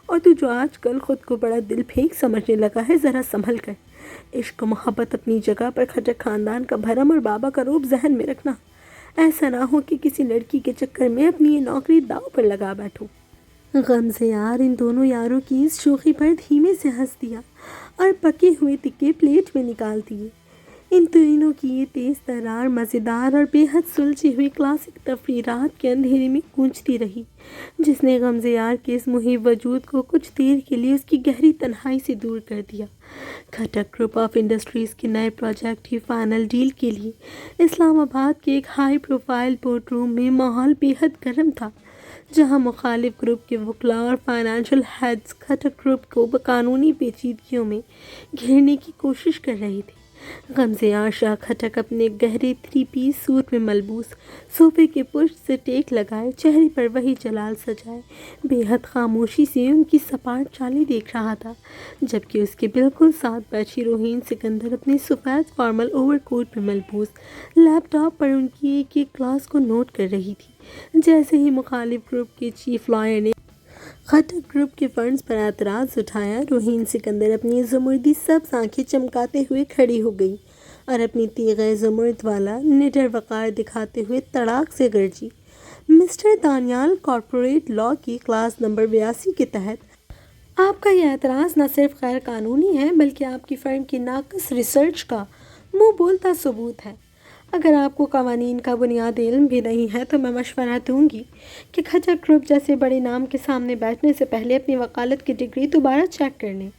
اور تو جو آج کل خود کو بڑا دل پھینک سمجھنے لگا ہے، ذرا سنبھل کر۔ عشق و محبت اپنی جگہ پر، کھٹک خاندان کا بھرم اور بابا کا روب ذہن میں رکھنا۔ ایسا نہ ہو کہ کسی لڑکی کے چکر میں اپنی یہ نوکری داؤ پر لگا بیٹھو۔ غمزیار ان دونوں یاروں کی اس شوخی پر دھیمے سے ہنس دیا اور پکے ہوئے تکے پلیٹ میں نکال دیے۔ ان تینوں کی یہ تیز ترار، مزیدار اور بے حد سلجھی ہوئی کلاسک تفریح رات کے اندھیرے میں گونجتی رہی، جس نے غمزیار کے اس محیط وجود کو کچھ دیر کے لیے اس کی گہری تنہائی سے دور کر دیا۔ کھٹک گروپ آف انڈسٹریز کے نئے پروجیکٹ کی فائنل ڈیل کے لیے اسلام آباد کے ایک ہائی پروفائل بورڈ روم میں ماحول بے حد گرم تھا، جہاں مخالف گروپ کے وکلاء اور فائنینشیل ہیڈز کھٹک گروپ کو قانونی پیچیدگیوں میں گھیرنے کی کوشش کر رہے تھے۔ غمزیار شاہ کھٹک اپنے گہرے 3 پیس سوٹ میں ملبوس صوفے کے پشت سے ٹیک لگائے، چہرے پر وہی جلال سجائے بے حد خاموشی سے ان کی سپاٹ چالی دیکھ رہا تھا، جبکہ اس کے بالکل ساتھ بیٹھی روہین سکندر اپنے سفید فارمل اوور کوٹ میں ملبوس لیپ ٹاپ پر ان کی ایک ایک کلاس کو نوٹ کر رہی تھی۔ جیسے ہی مخالف گروپ کے چیف لائر نے خٹک گروپ کے فنڈز پر اعتراض اٹھایا۔ روہین سکندر اپنی زمردی سبز آنکھیں چمکاتے ہوئے کھڑی ہو گئی اور اپنی تیغ زمرد والا نڈر وقار دکھاتے ہوئے تڑاک سے گرجی، مسٹر دانیال، کارپوریٹ لاء کی کلاس نمبر 82 کے تحت آپ کا یہ اعتراض نہ صرف غیر قانونی ہے بلکہ آپ کی فرم کی ناقص ریسرچ کا منہ بولتا ثبوت ہے۔ اگر آپ کو قوانین کا بنیادی علم بھی نہیں ہے تو میں مشورہ دوں گی کہ کھٹک گروپ جیسے بڑے نام کے سامنے بیٹھنے سے پہلے اپنی وکالت کی ڈگری دوبارہ چیک کر لیں۔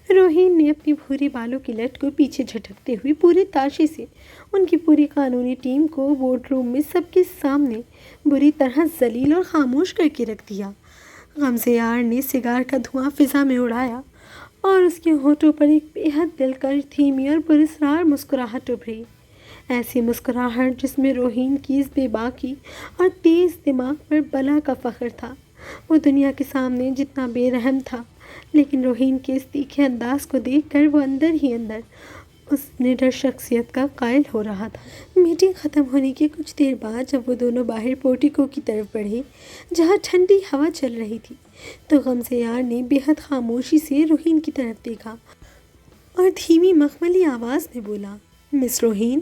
روہین نے اپنی بھوری بالوں کی لٹ کو پیچھے جھٹکتے ہوئے پوری تاشی سے ان کی پوری قانونی ٹیم کو بورڈ روم میں سب کے سامنے بری طرح ذلیل اور خاموش کر کے رکھ دیا۔ غمزیار نے سگار کا دھواں فضا میں اڑایا اور اس کے ہونٹوں پر ایک بے حد دلکش، دھیمی اور پراسرار مسکراہٹ ابھری، ایسی مسکراہٹ جس میں روہین کی اس بے باکی اور تیز دماغ پر بلا کا فخر تھا۔ وہ دنیا کے سامنے جتنا بے رحم تھا، لیکن روہین کے اس تیکھے انداز کو دیکھ کر وہ اندر ہی اندر اس نڈر شخصیت کا قائل ہو رہا تھا۔ میٹنگ ختم ہونے کے کچھ دیر بعد جب وہ دونوں باہر پورٹیکو کی طرف بڑھے جہاں ٹھنڈی ہوا چل رہی تھی تو غمزیار نے بے حد خاموشی سے روہین کی طرف دیکھا اور دھیمی مخملی آواز میں بولا، مس روہین،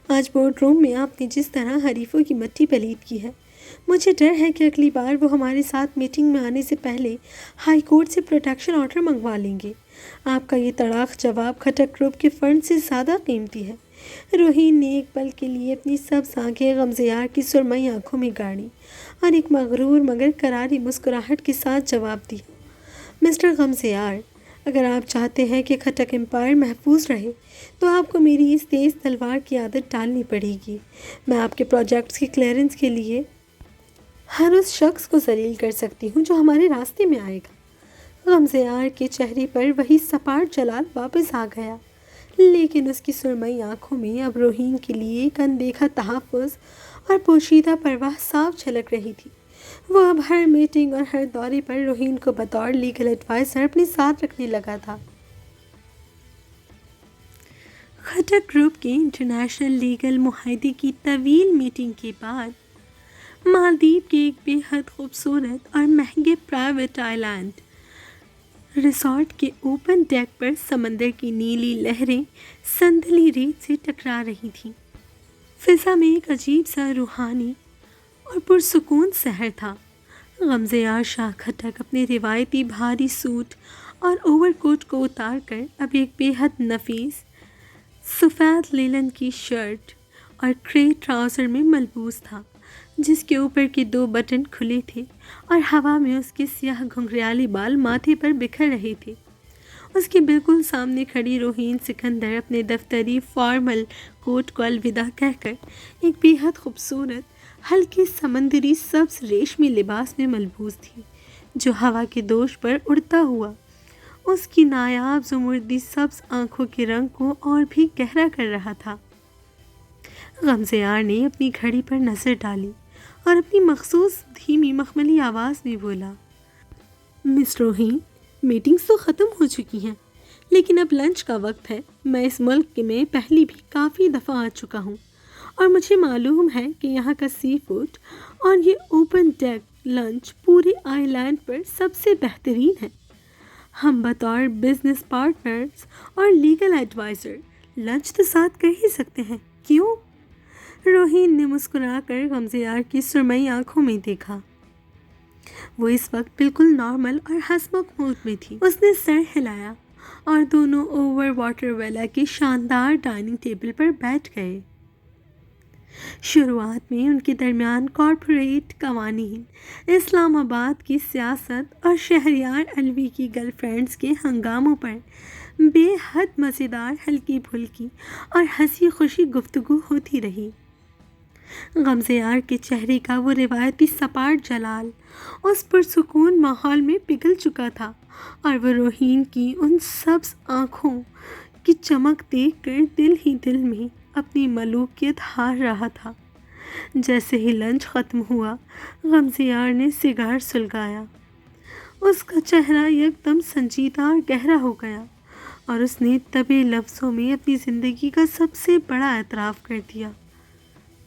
آج بورڈ روم میں آپ نے جس طرح حریفوں کی مٹی پلید کی ہے، مجھے ڈر ہے کہ اگلی بار وہ ہمارے ساتھ میٹنگ میں آنے سے پہلے ہائی کورٹ سے پروٹیکشن آرڈر منگوا لیں گے۔ آپ کا یہ تڑاک جواب کھٹک گروپ کے فنڈ سے زیادہ قیمتی ہے۔ روہین نے ایک پل کے لیے اپنی سبز آنکھیں غمزیار کی سرمئی آنکھوں میں گاڑی اور ایک مغرور مگر کراری مسکراہٹ کے ساتھ جواب دیا، مسٹر غمزیار، اگر آپ چاہتے ہیں کہ کھٹک امپائر محفوظ رہے تو آپ کو میری اس تیز تلوار کی عادت ڈالنی پڑے گی۔ میں آپ کے پروجیکٹس کی کلیئرنس کے لیے ہر اس شخص کو ذلیل کر سکتی ہوں جو ہمارے راستے میں آئے گا۔ غمزیار کے چہرے پر وہی سپاٹ جلال واپس آ گیا، لیکن اس کی سرمئی آنکھوں میں اب روہین کے لیے ایک اندیکھا تحفظ اور پوشیدہ پرواہ صاف جھلک رہی تھی۔ وہ اب ہر میٹنگ اور ہر دورے پر روہین کو بطور لیگل ایڈوائزر اپنے ساتھ رکھنے لگا تھا۔ کھٹک گروپ کے انٹرنیشنل لیگل معاہدے کی طویل میٹنگ کے بعد مالدیپ کے ایک بے حد خوبصورت اور مہنگے پرائیویٹ آئی لینڈ ریسارٹ کے اوپن ڈیک پر سمندر کی نیلی لہریں سندھلی ریت سے ٹکرا رہی تھیں۔ فضا میں ایک عجیب سا روحانی اور پرسکون سحر تھا۔ غمزیار شاہ کھٹک اپنے روایتی بھاری سوٹ اور اوور کوٹ کو اتار کر اب ایک بے حد نفیس سفید لیلن کی شرٹ اور گرے ٹراؤزر میں ملبوس تھا، جس کے اوپر کے 2 بٹن کھلے تھے اور ہوا میں اس کے سیاہ گھنگریالی بال ماتھے پر بکھر رہے تھے۔ اس کے بالکل سامنے کھڑی روہین سکندر اپنے دفتری فارمل کوٹ کو الوداع کہہ کر ایک بے حد خوبصورت ہلکے سمندری سبز ریشمی لباس میں ملبوس تھی، جو ہوا کے دوش پر اڑتا ہوا اس کی نایاب زمردی سبز آنکھوں کے رنگ کو اور بھی گہرا کر رہا تھا۔ غمزیار نے اپنی گھڑی پر نظر ڈالی اور اپنی مخصوص دھیمی مخملی آواز میں بولا، مس روہین، میٹنگز تو ختم ہو چکی ہیں، لیکن اب لنچ کا وقت ہے۔ میں اس ملک میں پہلی بھی کافی دفعہ آ چکا ہوں اور مجھے معلوم ہے کہ یہاں کا سی فوڈ اور یہ اوپن ڈیک لنچ پورے آئی لینڈ پر سب سے بہترین ہے۔ ہم بطور بزنس پارٹنرز اور لیگل ایڈوائزر لنچ تو ساتھ کر ہی سکتے ہیں، کیوں؟ روہین نے مسکرا کر غمزیار کی سرمئی آنکھوں میں دیکھا۔ وہ اس وقت بالکل نارمل اور ہنسمکھ موڈ میں تھی۔ اس نے سر ہلایا اور دونوں اوور واٹر ویلا کے شاندار ڈائننگ ٹیبل پر بیٹھ گئے۔ شروعات میں ان کے درمیان کارپوریٹ قوانین، اسلام آباد کی سیاست اور شہریار علوی کی گرل فرینڈز کے ہنگاموں پر بے حد مزیدار ہلکی پھلکی اور ہنسی خوشی گفتگو ہوتی رہی۔ غمزیار کے چہرے کا وہ روایتی سپاٹ جلال اس پرسکون ماحول میں پگھل چکا تھا اور وہ روہین کی ان سبز آنکھوں کی چمک دیکھ کر دل ہی دل میں اپنی ملوکیت ہار رہا تھا۔ جیسے ہی لنچ ختم ہوا، غمزیار نے سگار سلگایا۔ اس کا چہرہ یکدم سنجیدہ اور گہرا ہو گیا اور اس نے دبے لفظوں میں اپنی زندگی کا سب سے بڑا اعتراف کر دیا،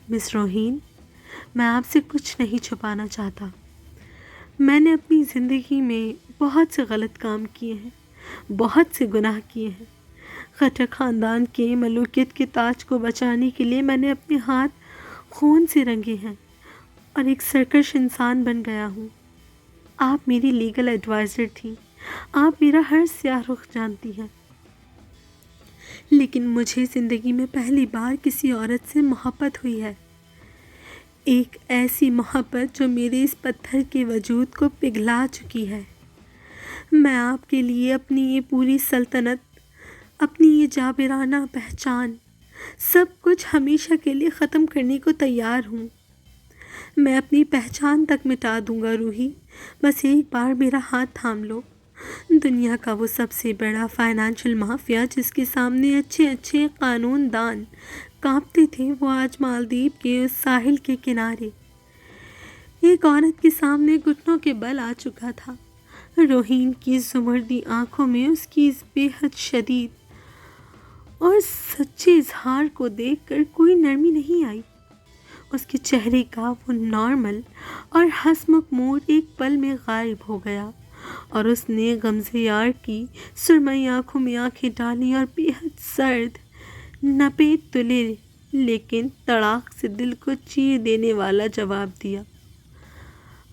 مس روہین، میں آپ سے کچھ نہیں چھپانا چاہتا۔ میں نے اپنی زندگی میں بہت سے غلط کام کیے ہیں، بہت سے گناہ کیے ہیں۔ خٹک خاندان کے ملوکیت کے تاج کو بچانے کے لیے میں نے اپنے ہاتھ خون سے رنگے ہیں اور ایک سرکش انسان بن گیا ہوں۔ آپ میری لیگل ایڈوائزر تھیں، آپ میرا ہر سیاہ رخ جانتی ہیں، لیکن مجھے زندگی میں پہلی بار کسی عورت سے محبت ہوئی ہے، ایک ایسی محبت جو میرے اس پتھر کے وجود کو پگھلا چکی ہے۔ میں آپ کے لیے اپنی یہ پوری سلطنت، اپنی یہ جابرانہ پہچان، سب کچھ ہمیشہ کے لیے ختم کرنے کو تیار ہوں۔ میں اپنی پہچان تک مٹا دوں گا روحی، بس ایک بار میرا ہاتھ تھام لو۔ دنیا کا وہ سب سے بڑا فائنانشل مافیا جس کے سامنے اچھے اچھے قانون دان کانپتے تھے، وہ آج مالدیپ کے اس ساحل کے کنارے ایک عورت کے سامنے گھٹنوں کے بل آ چکا تھا۔ روہین کی زمردی آنکھوں میں اس کی اس بے حد شدید اور سچے اظہار کو دیکھ کر کوئی نرمی نہیں آئی۔ اس کے چہرے کا وہ نارمل اور ہنسمکھ موڈ ایک پل میں غائب ہو گیا اور اس نے غمزیار کی سرمئی آنکھوں میں آنکھیں ڈالی اور بے حد سرد، نپے تلے لیکن تڑاک سے دل کو چیر دینے والا جواب دیا۔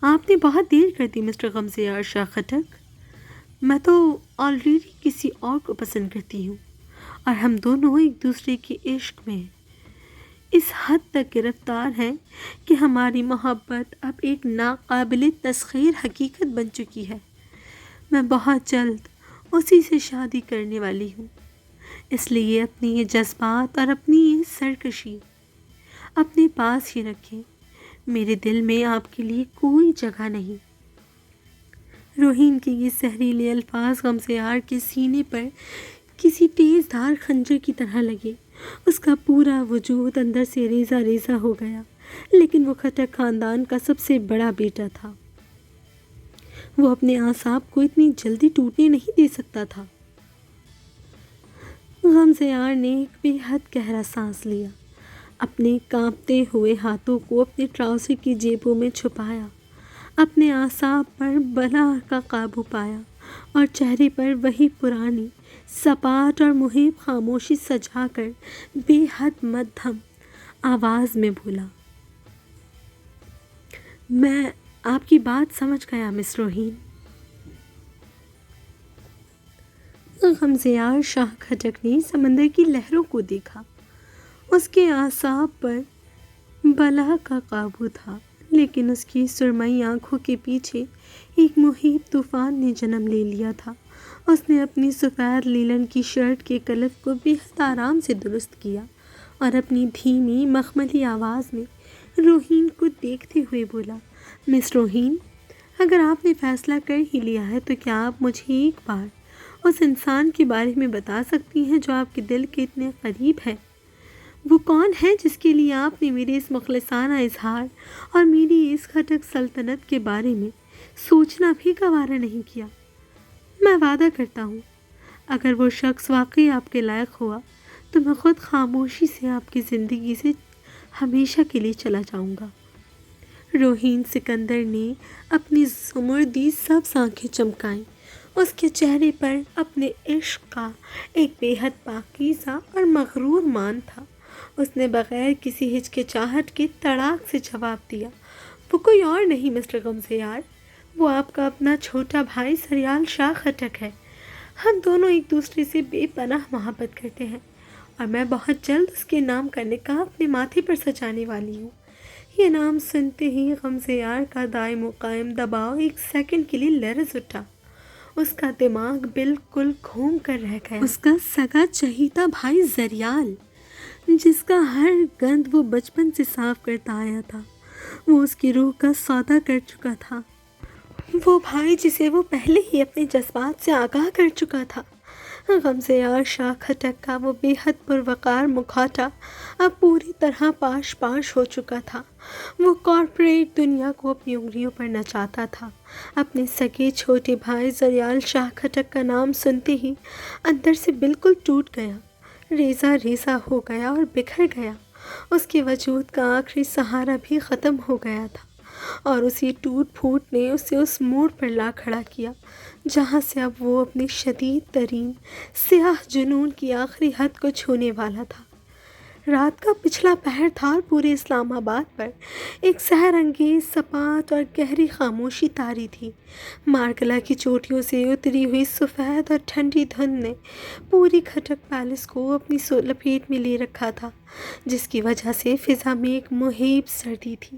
آپ نے بہت دیر کر دی مسٹر غمزیار شاہ خٹک، میں تو آلریڈی کسی اور کو پسند کرتی ہوں اور ہم دونوں ایک دوسرے کے عشق میں اس حد تک گرفتار ہیں کہ ہماری محبت اب ایک ناقابل تسخیر حقیقت بن چکی ہے۔ میں بہت جلد اسی سے شادی کرنے والی ہوں، اس لیے اپنی یہ جذبات اور اپنی یہ سرکشی اپنے پاس ہی رکھیں، میرے دل میں آپ کے لیے کوئی جگہ نہیں۔ روہین کے یہ زہریلے الفاظ غمزیار کے سینے پر کسی تیز دھار خنجر کی طرح لگے۔ اس کا پورا وجود اندر سے ریزہ ریزہ ہو گیا، لیکن وہ خٹک خاندان کا سب سے بڑا بیٹا تھا، وہ اپنے اعصاب کو اتنی جلدی ٹوٹنے نہیں دے سکتا تھا۔ غمزیار نے ایک بے حد گہرا سانس لیا، اپنے کانپتے ہوئے ہاتھوں کو اپنے ٹراؤزر کی جیبوں میں چھپایا، اپنے اعصاب پر بلا کا قابو پایا اور چہرے پر وہی پرانی سپاٹ اور محیط خاموشی سجا کر بے حد مدھم آواز میں بولا، میں آپ کی بات سمجھ گیا مس روہین۔ غمزیار شاہ خٹک نے سمندر کی لہروں کو دیکھا، اس کے اعصاب پر بلا کا قابو تھا، لیکن اس کی سرمئی آنکھوں کے پیچھے ایک محیط طوفان نے جنم لے لیا تھا۔ اس نے اپنی سفید لیلن کی شرٹ کے کلف کو بے حد آرام سے درست کیا اور اپنی دھیمی مخملی آواز میں روہین کو دیکھتے ہوئے بولا، مس روہین، اگر آپ نے فیصلہ کر ہی لیا ہے تو کیا آپ مجھے ایک بار اس انسان کے بارے میں بتا سکتی ہیں جو آپ کے دل کے اتنے قریب ہے؟ وہ کون ہے جس کے لیے آپ نے میرے اس مخلصانہ اظہار اور میری اس خٹک سلطنت کے بارے میں سوچنا بھی گوارا نہیں کیا؟ میں وعدہ کرتا ہوں اگر وہ شخص واقعی آپ کے لائق ہوا تو میں خود خاموشی سے آپ کی زندگی سے ہمیشہ کے لیے چلا جاؤں گا۔ روہین سکندر نے اپنی زمردی سبز آنکھیں چمکائیں، اس کے چہرے پر اپنے عشق کا ایک بے حد پاکیزہ اور مغرور مان تھا۔ اس نے بغیر کسی ہچکچاہٹ کے تڑاک سے جواب دیا، وہ کوئی اور نہیں مسٹر غمزیار، وہ آپ کا اپنا چھوٹا بھائی سریال شاہ خٹک ہے۔ ہم دونوں ایک دوسرے سے بے پناہ محبت کرتے ہیں اور میں بہت جلد اس کے نام کا نکاح اپنے ماتھے پر سجانے والی ہوں۔ یہ نام سنتے ہی غمزیار کا دائم و قائم دباؤ ایک سیکنڈ کے لیے لرز اٹھا، اس کا دماغ بالکل گھوم کر رہ گیا۔ اس کا سگا چہیتا بھائی زریال، جس کا ہر گند وہ بچپن سے صاف کرتا آیا تھا، وہ اس کی روح کا سودا کر چکا تھا، وہ بھائی جسے وہ پہلے ہی اپنے جذبات سے آگاہ کر چکا تھا۔ غمزیار شاہ خٹک کا وہ بے حد پروقار مکھوٹا اب پوری طرح پاش پاش ہو چکا تھا۔ وہ کارپوریٹ دنیا کو اپنی انگلیوں پر نچاتا تھا۔ اپنے سگے چھوٹے بھائی زریال شاہ خٹک کا نام سنتے ہی اندر سے بالکل ٹوٹ گیا، ریزہ ریزہ ہو گیا اور بکھر گیا۔ اس کے وجود کا آخری سہارا بھی ختم ہو گیا تھا۔ اور اسی ٹوٹ پھوٹ نے اسے اس موڑ پر لا کھڑا کیا جہاں سے اب وہ اپنی شدید ترین سیاہ جنون کی آخری حد کو چھونے والا تھا۔ رات کا پچھلا پہر تھا اور پورے اسلام آباد پر ایک سحر انگیز سپاٹ اور گہری خاموشی طاری تھی۔ مارکلا کی چوٹیوں سے اتری ہوئی سفید اور ٹھنڈی دھند نے پوری کھٹک پیلس کو اپنی لپیٹ میں لے رکھا تھا، جس کی وجہ سے فضا میں ایک مہیب سردی تھی۔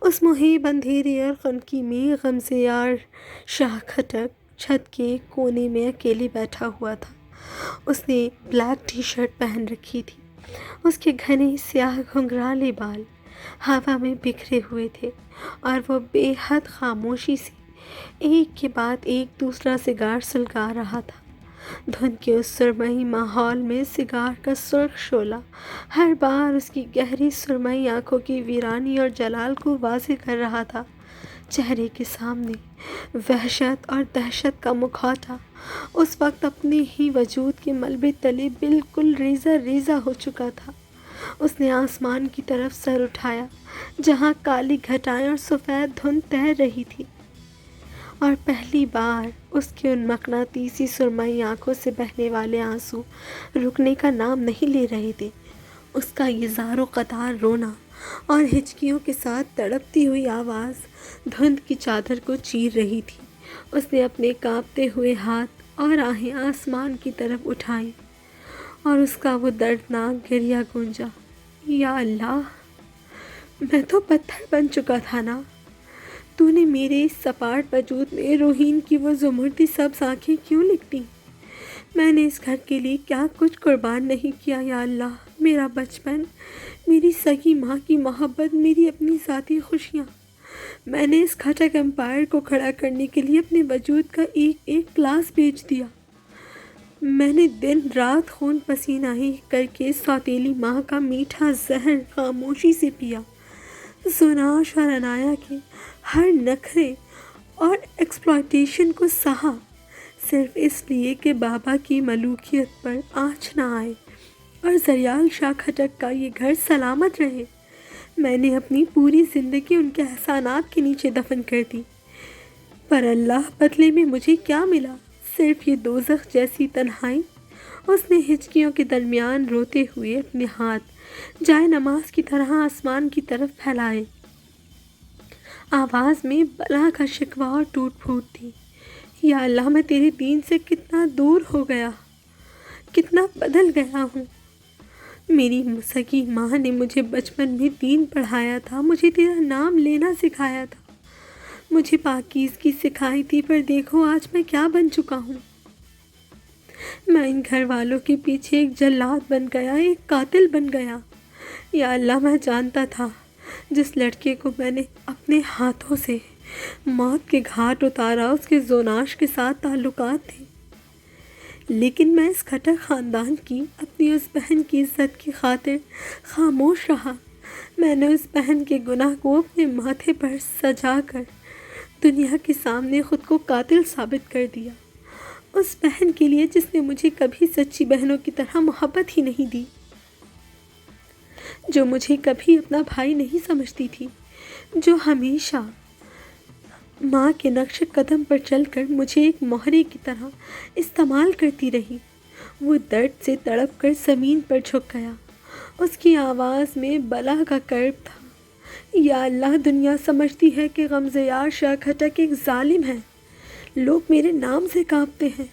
اس مہیب اندھیرے اور خنکی میں غمزیار شاہ کھٹک چھت کے ایک کونے میں اکیلے بیٹھا ہوا تھا۔ اس نے بلیک ٹی شرٹ پہن رکھی تھی۔ اس کے گھنے سیاہ گھنگرالے بال ہوا میں بکھرے ہوئے تھے اور وہ بے حد خاموشی سے ایک کے بعد ایک دوسرا سگار سلگا رہا تھا۔ دھند کے اس سرمئی ماحول میں سگار کا سرخ شعلہ ہر بار اس کی گہری سرمئی آنکھوں کی ویرانی اور جلال کو واضح کر رہا تھا۔ چہرے کے سامنے وحشت اور دہشت کا مکھوٹا اس وقت اپنے ہی وجود کے ملبے تلے بالکل ریزہ ریزہ ہو چکا تھا۔ اس نے آسمان کی طرف سر اٹھایا جہاں کالی گھٹائیں اور سفید دھند تیر رہی تھی، اور پہلی بار اس کے ان مقناطیسی سرمئی آنکھوں سے بہنے والے آنسو رکنے کا نام نہیں لے رہے تھے۔ اس کا یہ زار و قطار رونا اور ہچکیوں کے ساتھ تڑپتی ہوئی آواز دھند کی چادر کو چیر رہی تھی۔ اس نے اپنے کانپتے ہوئے ہاتھ اور آہیں آسمان کی طرف اٹھائیں اور اس کا وہ دردناک گریہ گونجا، یا اللہ، میں تو پتھر بن چکا تھا نا، تو نے میرے اس سپاٹ وجود میں روحین کی وہ زمردی سبز آنکھیں کیوں لکھ دیں؟ میں نے اس گھر کے لیے کیا کچھ قربان نہیں کیا یا اللہ؟ میرا بچپن، میری سگی ماں کی محبت، میری اپنی ذاتی خوشیاں، میں نے اس کھٹک امپائر کو کھڑا کرنے کے لیے اپنے وجود کا ایک ایک گلاس بیچ دیا۔ میں نے دن رات خون پسینہ ایک کر کے سوتیلی ماں کا میٹھا زہر خاموشی سے پیا، زناش اور عنایا کے ہر نخرے اور ایکسپلائٹیشن کو سہا، صرف اس لیے کہ بابا کی ملوکیت پر آنچ نہ آئے اور زریال شاہ کھٹک کا یہ گھر سلامت رہے۔ میں نے اپنی پوری زندگی ان کے احسانات کے نیچے دفن کر دی، پر اللہ بدلے میں مجھے کیا ملا؟ صرف یہ دوزخ جیسی تنہائی۔ اس نے ہچکیوں کے درمیان روتے ہوئے اپنے ہاتھ جائے نماز کی طرح آسمان کی طرف پھیلائے۔ آواز میں بلا کا شکوہ اور ٹوٹ پھوٹ تھی۔ یا اللہ، میں تیرے دین سے کتنا دور ہو گیا، کتنا بدل گیا ہوں۔ میری سگی ماں نے مجھے بچپن میں دین پڑھایا تھا، مجھے تیرا نام لینا سکھایا تھا، مجھے پاکیزگی سکھائی تھی، پر دیکھو آج میں کیا بن چکا ہوں۔ میں ان گھر والوں کے پیچھے ایک جلاد بن گیا، ایک قاتل بن گیا۔ یا اللہ، میں جانتا تھا جس لڑکے کو میں نے اپنے ہاتھوں سے موت کے گھاٹ اتارا اس کے زوناش کے ساتھ تعلقات تھے، لیکن میں اس کھٹک خاندان کی اپنی اس بہن کی عزت کی خاطر خاموش رہا۔ میں نے اس بہن کے گناہ کو اپنے ماتھے پر سجا کر دنیا کے سامنے خود کو قاتل ثابت کر دیا، اس بہن کے لیے جس نے مجھے کبھی سچی بہنوں کی طرح محبت ہی نہیں دی، جو مجھے کبھی اپنا بھائی نہیں سمجھتی تھی، جو ہمیشہ ماں کے نقش قدم پر چل کر مجھے ایک مہرے کی طرح استعمال کرتی رہی۔ وہ درد سے تڑپ کر زمین پر جھک گیا۔ اس کی آواز میں بلا کا کرب تھا۔ یا اللہ، دنیا سمجھتی ہے کہ غمزیار شاہ کھٹک ایک ظالم ہے، لوگ میرے نام سے کانپتے ہیں،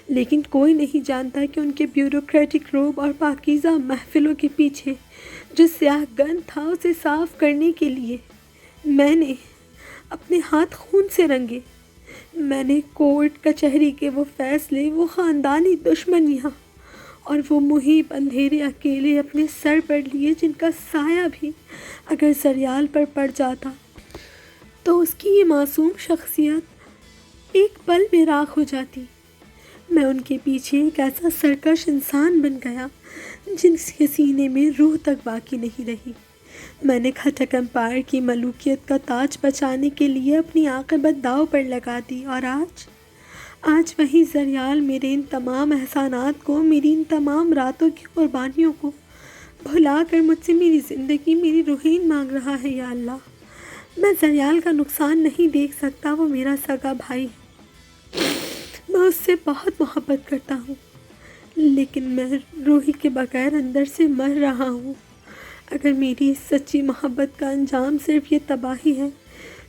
لیکن کوئی نہیں جانتا کہ ان کے بیوروکریٹک روب اور پاکیزہ محفلوں کے پیچھے جو سیاہ گند تھا اسے صاف کرنے کے لیے میں نے اپنے ہاتھ خون سے رنگے۔ میں نے کورٹ کچہری کے وہ فیصلے، وہ خاندانی دشمنیاں اور وہ محیب اندھیرے اکیلے اپنے سر پر لیے، جن کا سایہ بھی اگر زریال پر پڑ جاتا تو اس کی یہ معصوم شخصیت ایک پل میں راکھ ہو جاتی۔ میں ان کے پیچھے ایک ایسا سرکش انسان بن گیا جس کے سینے میں روح تک باقی نہیں رہی۔ میں نے کھٹک امپائر کی ملوکیت کا تاج بچانے کے لیے اپنی عاقبت داؤ پر لگا دی، اور آج وہی زریال میرے ان تمام احسانات کو، میری ان تمام راتوں کی قربانیوں کو بھلا کر مجھ سے میری زندگی، میری روحین مانگ رہا ہے۔ یا اللہ، میں زریال کا نقصان نہیں دیکھ سکتا، وہ میرا سگا بھائی ہے، میں اس سے بہت محبت کرتا ہوں، لیکن میں روحی کے بغیر اندر سے مر رہا ہوں۔ اگر میری اس سچی محبت کا انجام صرف یہ تباہی ہے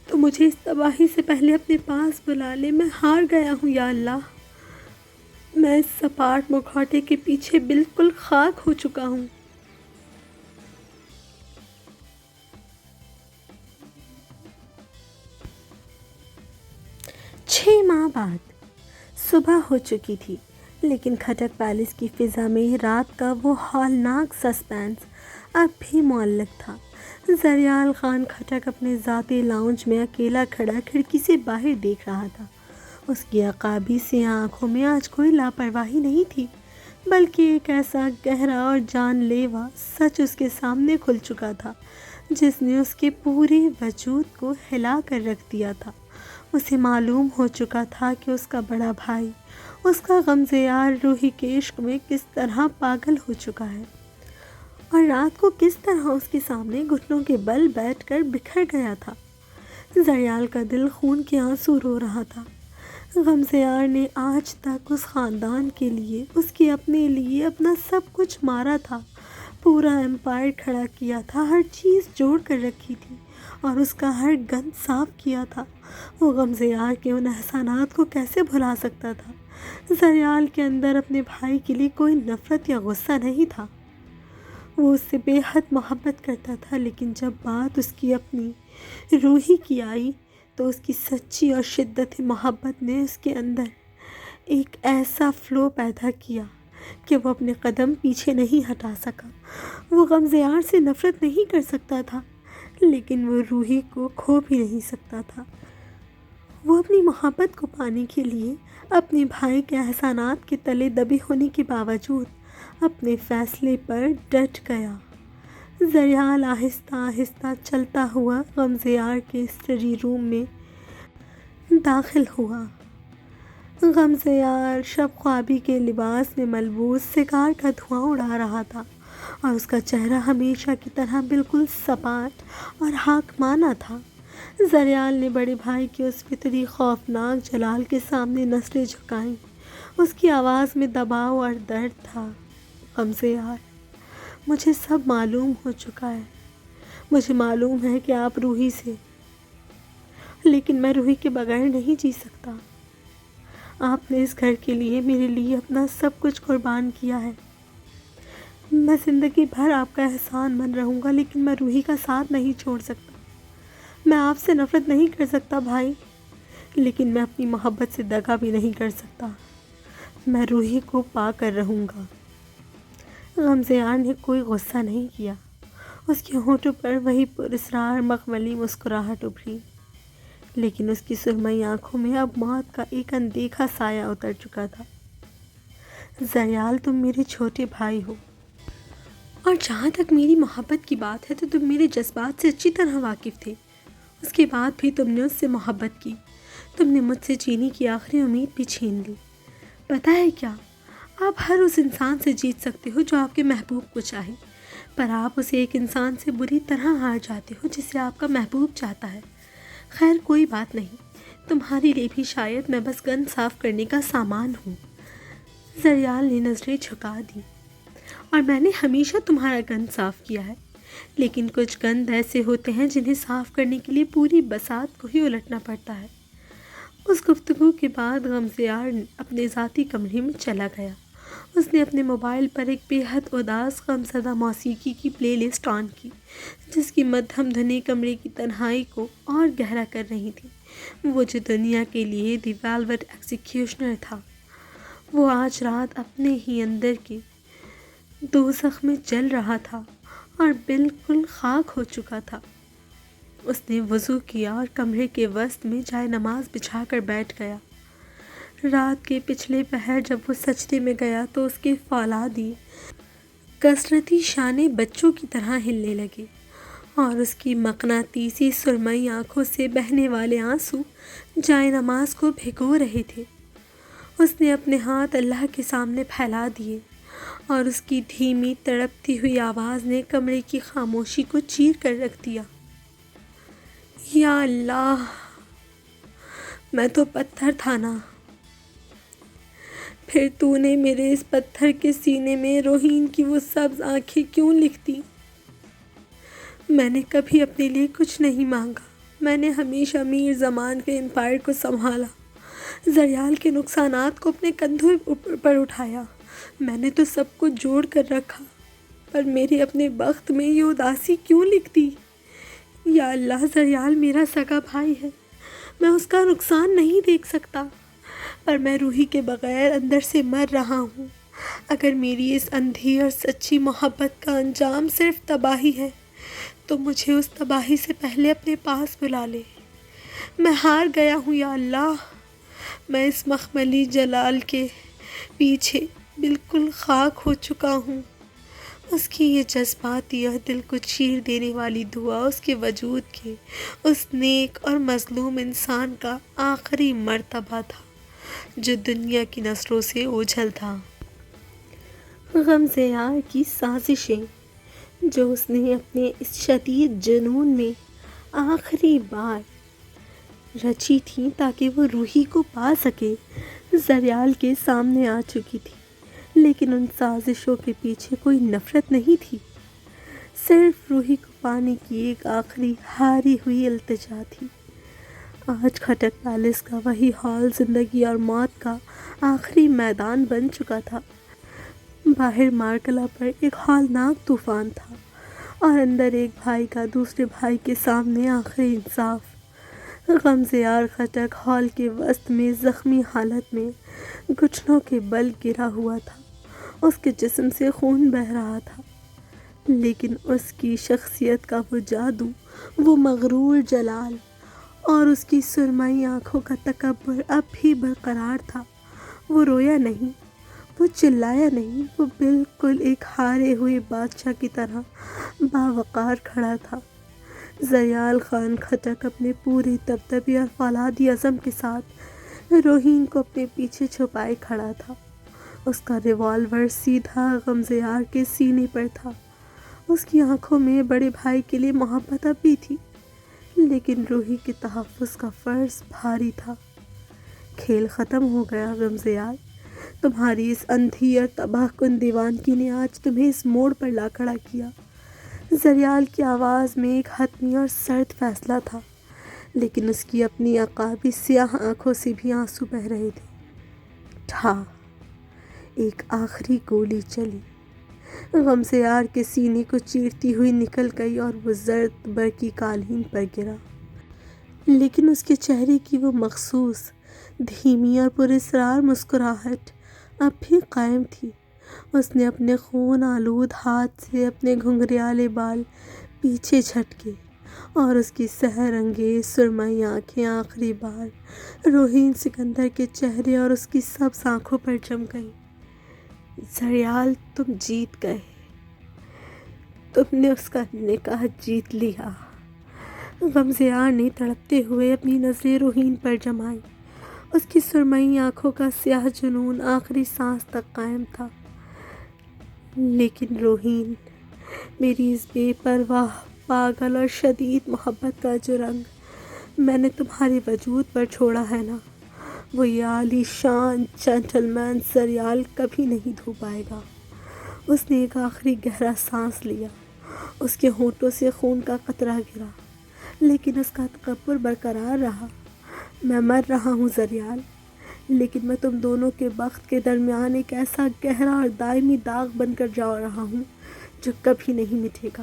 تو مجھے اس تباہی سے پہلے اپنے پاس بلا لے، میں ہار گیا ہوں یا اللہ، میں اس سپاٹ مکھوٹے کے پیچھے بالکل خاک ہو چکا ہوں۔ 6 ماہ بعد صبح ہو چکی تھی، لیکن کھٹک پیلس کی فضا میں رات کا وہ ہولناک سسپینس اب بھی معلق تھا۔ زریال خان کھٹک اپنے ذاتی لاؤنج میں اکیلا کھڑا کھڑکی سے باہر دیکھ رہا تھا۔ اس کی عقابی سیاہ آنکھوں میں آج کوئی لاپرواہی نہیں تھی، بلکہ ایک ایسا گہرا اور جان لیوا سچ اس کے سامنے کھل چکا تھا جس نے اس کے پورے وجود کو ہلا کر رکھ دیا تھا۔ اسے معلوم ہو چکا تھا کہ اس کا بڑا بھائی، اس کا غمزیار روحی کے عشق میں کس طرح پاگل ہو چکا ہے، اور رات کو کس طرح اس کے سامنے گھٹنوں کے بل بیٹھ کر بکھر گیا تھا۔ زریال کا دل خون کے آنسو رو رہا تھا۔ غمزیار نے آج تک اس خاندان کے لیے، اس کے اپنے لیے اپنا سب کچھ مارا تھا، پورا امپائر کھڑا کیا تھا، ہر چیز جوڑ کر رکھی تھی اور اس کا ہر گند صاف کیا تھا۔ وہ غمزیار کے ان احسانات کو کیسے بھلا سکتا تھا؟ زریال کے اندر اپنے بھائی کے لیے کوئی نفرت یا غصہ نہیں تھا، وہ اس سے بے حد محبت کرتا تھا، لیکن جب بات اس کی اپنی روحی کی آئی تو اس کی سچی اور شدت محبت نے اس کے اندر ایک ایسا فلو پیدا کیا کہ وہ اپنے قدم پیچھے نہیں ہٹا سکا۔ وہ غمزیار سے نفرت نہیں کر سکتا تھا، لیکن وہ روحی کو کھو بھی نہیں سکتا تھا۔ وہ اپنی محبت کو پانے کے لیے اپنے بھائی کے احسانات کے تلے دبی ہونے کے باوجود اپنے فیصلے پر ڈٹ گیا۔ زریال آہستہ آہستہ چلتا ہوا غمزیار کے اسٹڈی روم میں داخل ہوا۔ غمزیار شب خوابی کے لباس میں ملبوس سگار کا دھواں اڑا رہا تھا اور اس کا چہرہ ہمیشہ کی طرح بالکل سپاٹ اور حاکمانہ تھا۔ زریال نے بڑے بھائی کے اس فطری خوفناک جلال کے سامنے نسلیں جھکائیں۔ اس کی آواز میں دباؤ اور درد تھا۔ غمزیار، مجھے سب معلوم ہو چکا ہے، مجھے معلوم ہے کہ آپ روحی سے، لیکن میں روحی کے بغیر نہیں جی سکتا۔ آپ نے اس گھر کے لیے میرے لیے اپنا سب کچھ قربان کیا ہے۔ میں زندگی بھر آپ کا احسان مند رہوں گا، لیکن میں روحی کا ساتھ نہیں چھوڑ سکتا۔ میں آپ سے نفرت نہیں کر سکتا بھائی، لیکن میں اپنی محبت سے دغا بھی نہیں کر سکتا۔ میں روحی کو پا کر رہوں گا۔ غمزیار نے کوئی غصہ نہیں کیا، اس کے ہونٹوں پر وہی پراسرار مخملی مسکراہٹ ابھری، لیکن اس کی سرمئی آنکھوں میں اب موت کا ایک اندیکھا سایہ اتر چکا تھا۔ زریال، تم میرے چھوٹے بھائی ہو، اور جہاں تک میری محبت کی بات ہے تو تم میرے جذبات سے اچھی طرح واقف تھے۔ اس کے بعد بھی تم نے اس سے محبت کی، تم نے مجھ سے جینے کی آخری امید بھی چھین لی۔ پتہ ہے کیا، آپ ہر اس انسان سے جیت سکتے ہو جو آپ کے محبوب کو چاہے، پر آپ اسے ایک انسان سے بری طرح ہار جاتے ہو جسے آپ کا محبوب چاہتا ہے۔ خیر کوئی بات نہیں، تمہارے لیے بھی شاید میں بس گند صاف کرنے کا سامان ہوں۔ زریال نے نظریں جھکا دی، اور میں نے ہمیشہ تمہارا گند صاف کیا ہے، لیکن کچھ گند ایسے ہوتے ہیں جنہیں صاف کرنے کے لیے پوری بساط کو ہی الٹنا پڑتا ہے۔ اس گفتگو کے بعد غمزیار اپنے ذاتی کمرے میں چلا گیا۔ اس نے اپنے موبائل پر ایک بے حد اداس غمزدہ موسیقی کی پلے لسٹ آن کی، جس کی مدھم دھنی کمرے کی تنہائی کو اور گہرا کر رہی تھی۔ وہ جو دنیا کے لیے دی ویلویٹ ایگزیکیوشنر تھا، وہ آج رات اپنے ہی اندر کے دوزخ میں جل رہا تھا اور بالکل خاک ہو چکا تھا۔ اس نے وضو کیا اور کمرے کے وسط میں جائے نماز بچھا کر بیٹھ گیا۔ رات کے پچھلے پہر جب وہ سجدے میں گیا تو اس کے فولادی کثرتی شانے بچوں کی طرح ہلنے لگے، اور اس کی مقناطیسی سرمئی آنکھوں سے بہنے والے آنسو جائے نماز کو بھگو رہے تھے۔ اس نے اپنے ہاتھ اللہ کے سامنے پھیلا دیے، اور اس کی دھیمی تڑپتی ہوئی آواز نے کمرے کی خاموشی کو چیر کر رکھ دیا۔ یا اللہ، میں تو پتھر تھا نا، پھر تو نے میرے اس پتھر کے سینے میں روہین کی وہ سبز آنکھیں کیوں لکھ دی؟ میں نے کبھی اپنے لیے کچھ نہیں مانگا، میں نے ہمیشہ میر زمان کے امپائر کو سنبھالا، زریال کے نقصانات کو اپنے کندھوں پر اٹھایا، میں نے تو سب کو جوڑ کر رکھا، پر میرے اپنے بخت میں یہ اداسی کیوں لکھ دی؟ یا اللہ، زریال میرا سگا بھائی ہے، میں اس کا نقصان نہیں دیکھ سکتا، پر میں روحی کے بغیر اندر سے مر رہا ہوں۔ اگر میری اس اندھی اور سچی محبت کا انجام صرف تباہی ہے تو مجھے اس تباہی سے پہلے اپنے پاس بلا لے۔ میں ہار گیا ہوں یا اللہ، میں اس مخملی جلال کے پیچھے بالکل خاک ہو چکا ہوں۔ اس کی یہ جذباتی اور دل کو چیر دینے والی دعا اس کے وجود کے اس نیک اور مظلوم انسان کا آخری مرتبہ تھا جو دنیا کی نظروں سے اوجھل تھا۔ غمزیار کی سازشیں جو اس نے اپنے اس شدید جنون میں آخری بار رچی تھیں تاکہ وہ روحی کو پا سکے، زریال کے سامنے آ چکی تھی، لیکن ان سازشوں کے پیچھے کوئی نفرت نہیں تھی، صرف روحی کو پانے کی ایک آخری ہاری ہوئی التجا تھی۔ آج کھٹک پیلس کا وہی ہال زندگی اور موت کا آخری میدان بن چکا تھا۔ باہر مارکلا پر ایک ہولناک طوفان تھا اور اندر ایک بھائی کا دوسرے بھائی کے سامنے آخری انصاف۔ غمزیار کھٹک ہال کے وسط میں زخمی حالت میں گھٹنوں کے بل گرا ہوا تھا، اس کے جسم سے خون بہہ رہا تھا، لیکن اس کی شخصیت کا وہ جادو، وہ مغرور جلال اور اس کی سرمئی آنکھوں کا تکبر اب بھی برقرار تھا۔ وہ رویا نہیں، وہ چلایا نہیں، وہ بالکل ایک ہارے ہوئے بادشاہ کی طرح باوقار کھڑا تھا۔ زریال خان کھٹک اپنے پورے دبدبے اور فولادی عزم کے ساتھ روہین کو اپنے پیچھے چھپائے کھڑا تھا۔ اس کا ریوالور سیدھا غمزیار کے سینے پر تھا۔ اس کی آنکھوں میں بڑے بھائی کے لیے محبت اب بھی تھی، لیکن روحی کے تحفظ کا فرض بھاری تھا۔ کھیل ختم ہو گیا غمزیار، تمہاری اس اندھی اور تباہ کن دیوانگی نے آج تمہیں اس موڑ پر لا کھڑا کیا۔ زریال کی آواز میں ایک حتمی اور سرد فیصلہ تھا، لیکن اس کی اپنی عقابی سیاہ آنکھوں سے بھی آنسو بہہ رہے تھے۔ ٹھا! ایک آخری گولی چلی، غمزیار کے سینے کو چیرتی ہوئی نکل گئی اور وہ زرد برقی قالین پر گرا، لیکن اس کے چہرے کی وہ مخصوص دھیمی اور پراسرار مسکراہٹ اب بھی قائم تھی۔ اس نے اپنے خون آلود ہاتھ سے اپنے گھنگریالے بال پیچھے جھٹکے اور اس کی سحر انگیز سرمئی آنکھیں آخری بار روہین سکندر کے چہرے اور اس کی سبز آنکھوں پر جم گئیں۔ زریال، تم جیت گئے، تم نے اس کا نکاح جیت لیا۔ غمزیار نے تڑپتے ہوئے اپنی نظریں روہین پر جمائیں، اس کی سرمئی آنکھوں کا سیاہ جنون آخری سانس تک قائم تھا۔ لیکن روہین، میری اس بے پرواہ، پاگل اور شدید محبت کا جو رنگ میں نے تمہارے وجود پر چھوڑا ہے نا، وہ یہ عالی شان جنٹلمین زریال کبھی نہیں دھو پائے گا۔ اس نے ایک آخری گہرا سانس لیا، اس کے ہونٹوں سے خون کا قطرہ گرا، لیکن اس کا تکبر برقرار رہا۔ میں مر رہا ہوں زریال، لیکن میں تم دونوں کے بخت کے درمیان ایک ایسا گہرا اور دائمی داغ بن کر جا رہا ہوں جو کبھی نہیں مٹے گا۔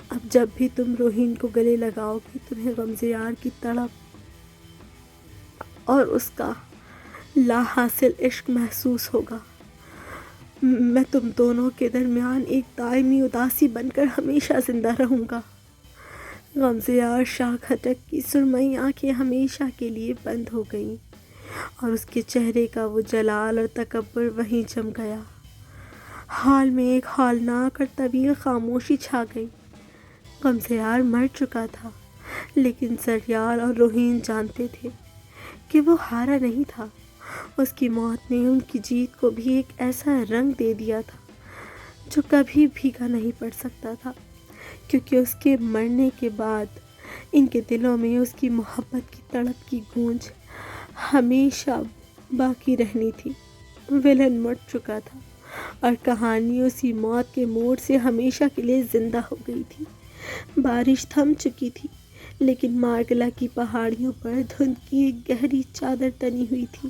اب جب بھی تم روہین کو گلے لگاؤ گے، تمہیں غمزیار کی تڑپ اور اس کا لا حاصل عشق محسوس ہوگا۔ میں تم دونوں کے درمیان ایک دائمی اداسی بن کر ہمیشہ زندہ رہوں گا۔ غمزیار شاہ کھٹک کی سرمئی آنکھیں ہمیشہ کے لیے بند ہو گئیں اور اس کے چہرے کا وہ جلال اور تکبر وہیں جم گیا۔ حال میں ایک ہولناک اور طویل خاموشی چھا گئی۔ غمزیار مر چکا تھا، لیکن زریال اور روہین جانتے تھے کہ وہ ہارا نہیں تھا۔ اس کی موت نے ان کی جیت کو بھی ایک ایسا رنگ دے دیا تھا جو کبھی پھیکا نہیں پڑ سکتا تھا، کیونکہ اس کے مرنے کے بعد ان کے دلوں میں اس کی محبت کی تڑپ کی گونج ہمیشہ باقی رہنی تھی۔ ولن مر چکا تھا اور کہانی اسی موت کے موڑ سے ہمیشہ کے لیے زندہ ہو گئی تھی۔ بارش تھم چکی تھی، لیکن مارگلا کی پہاڑیوں پر دھند کی ایک گہری چادر تنی ہوئی تھی۔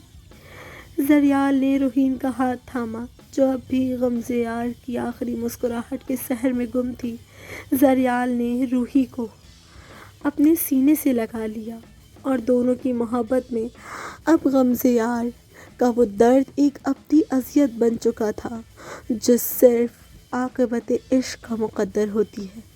زریال نے روحین کا ہاتھ تھاما، جو اب بھی غمزیار کی آخری مسکراہٹ کے سحر میں گم تھی۔ زریال نے روحی کو اپنے سینے سے لگا لیا اور دونوں کی محبت میں اب غمزیار کا وہ درد ایک ابدی اذیت بن چکا تھا جو صرف عاقبت عشق کا مقدر ہوتی ہے۔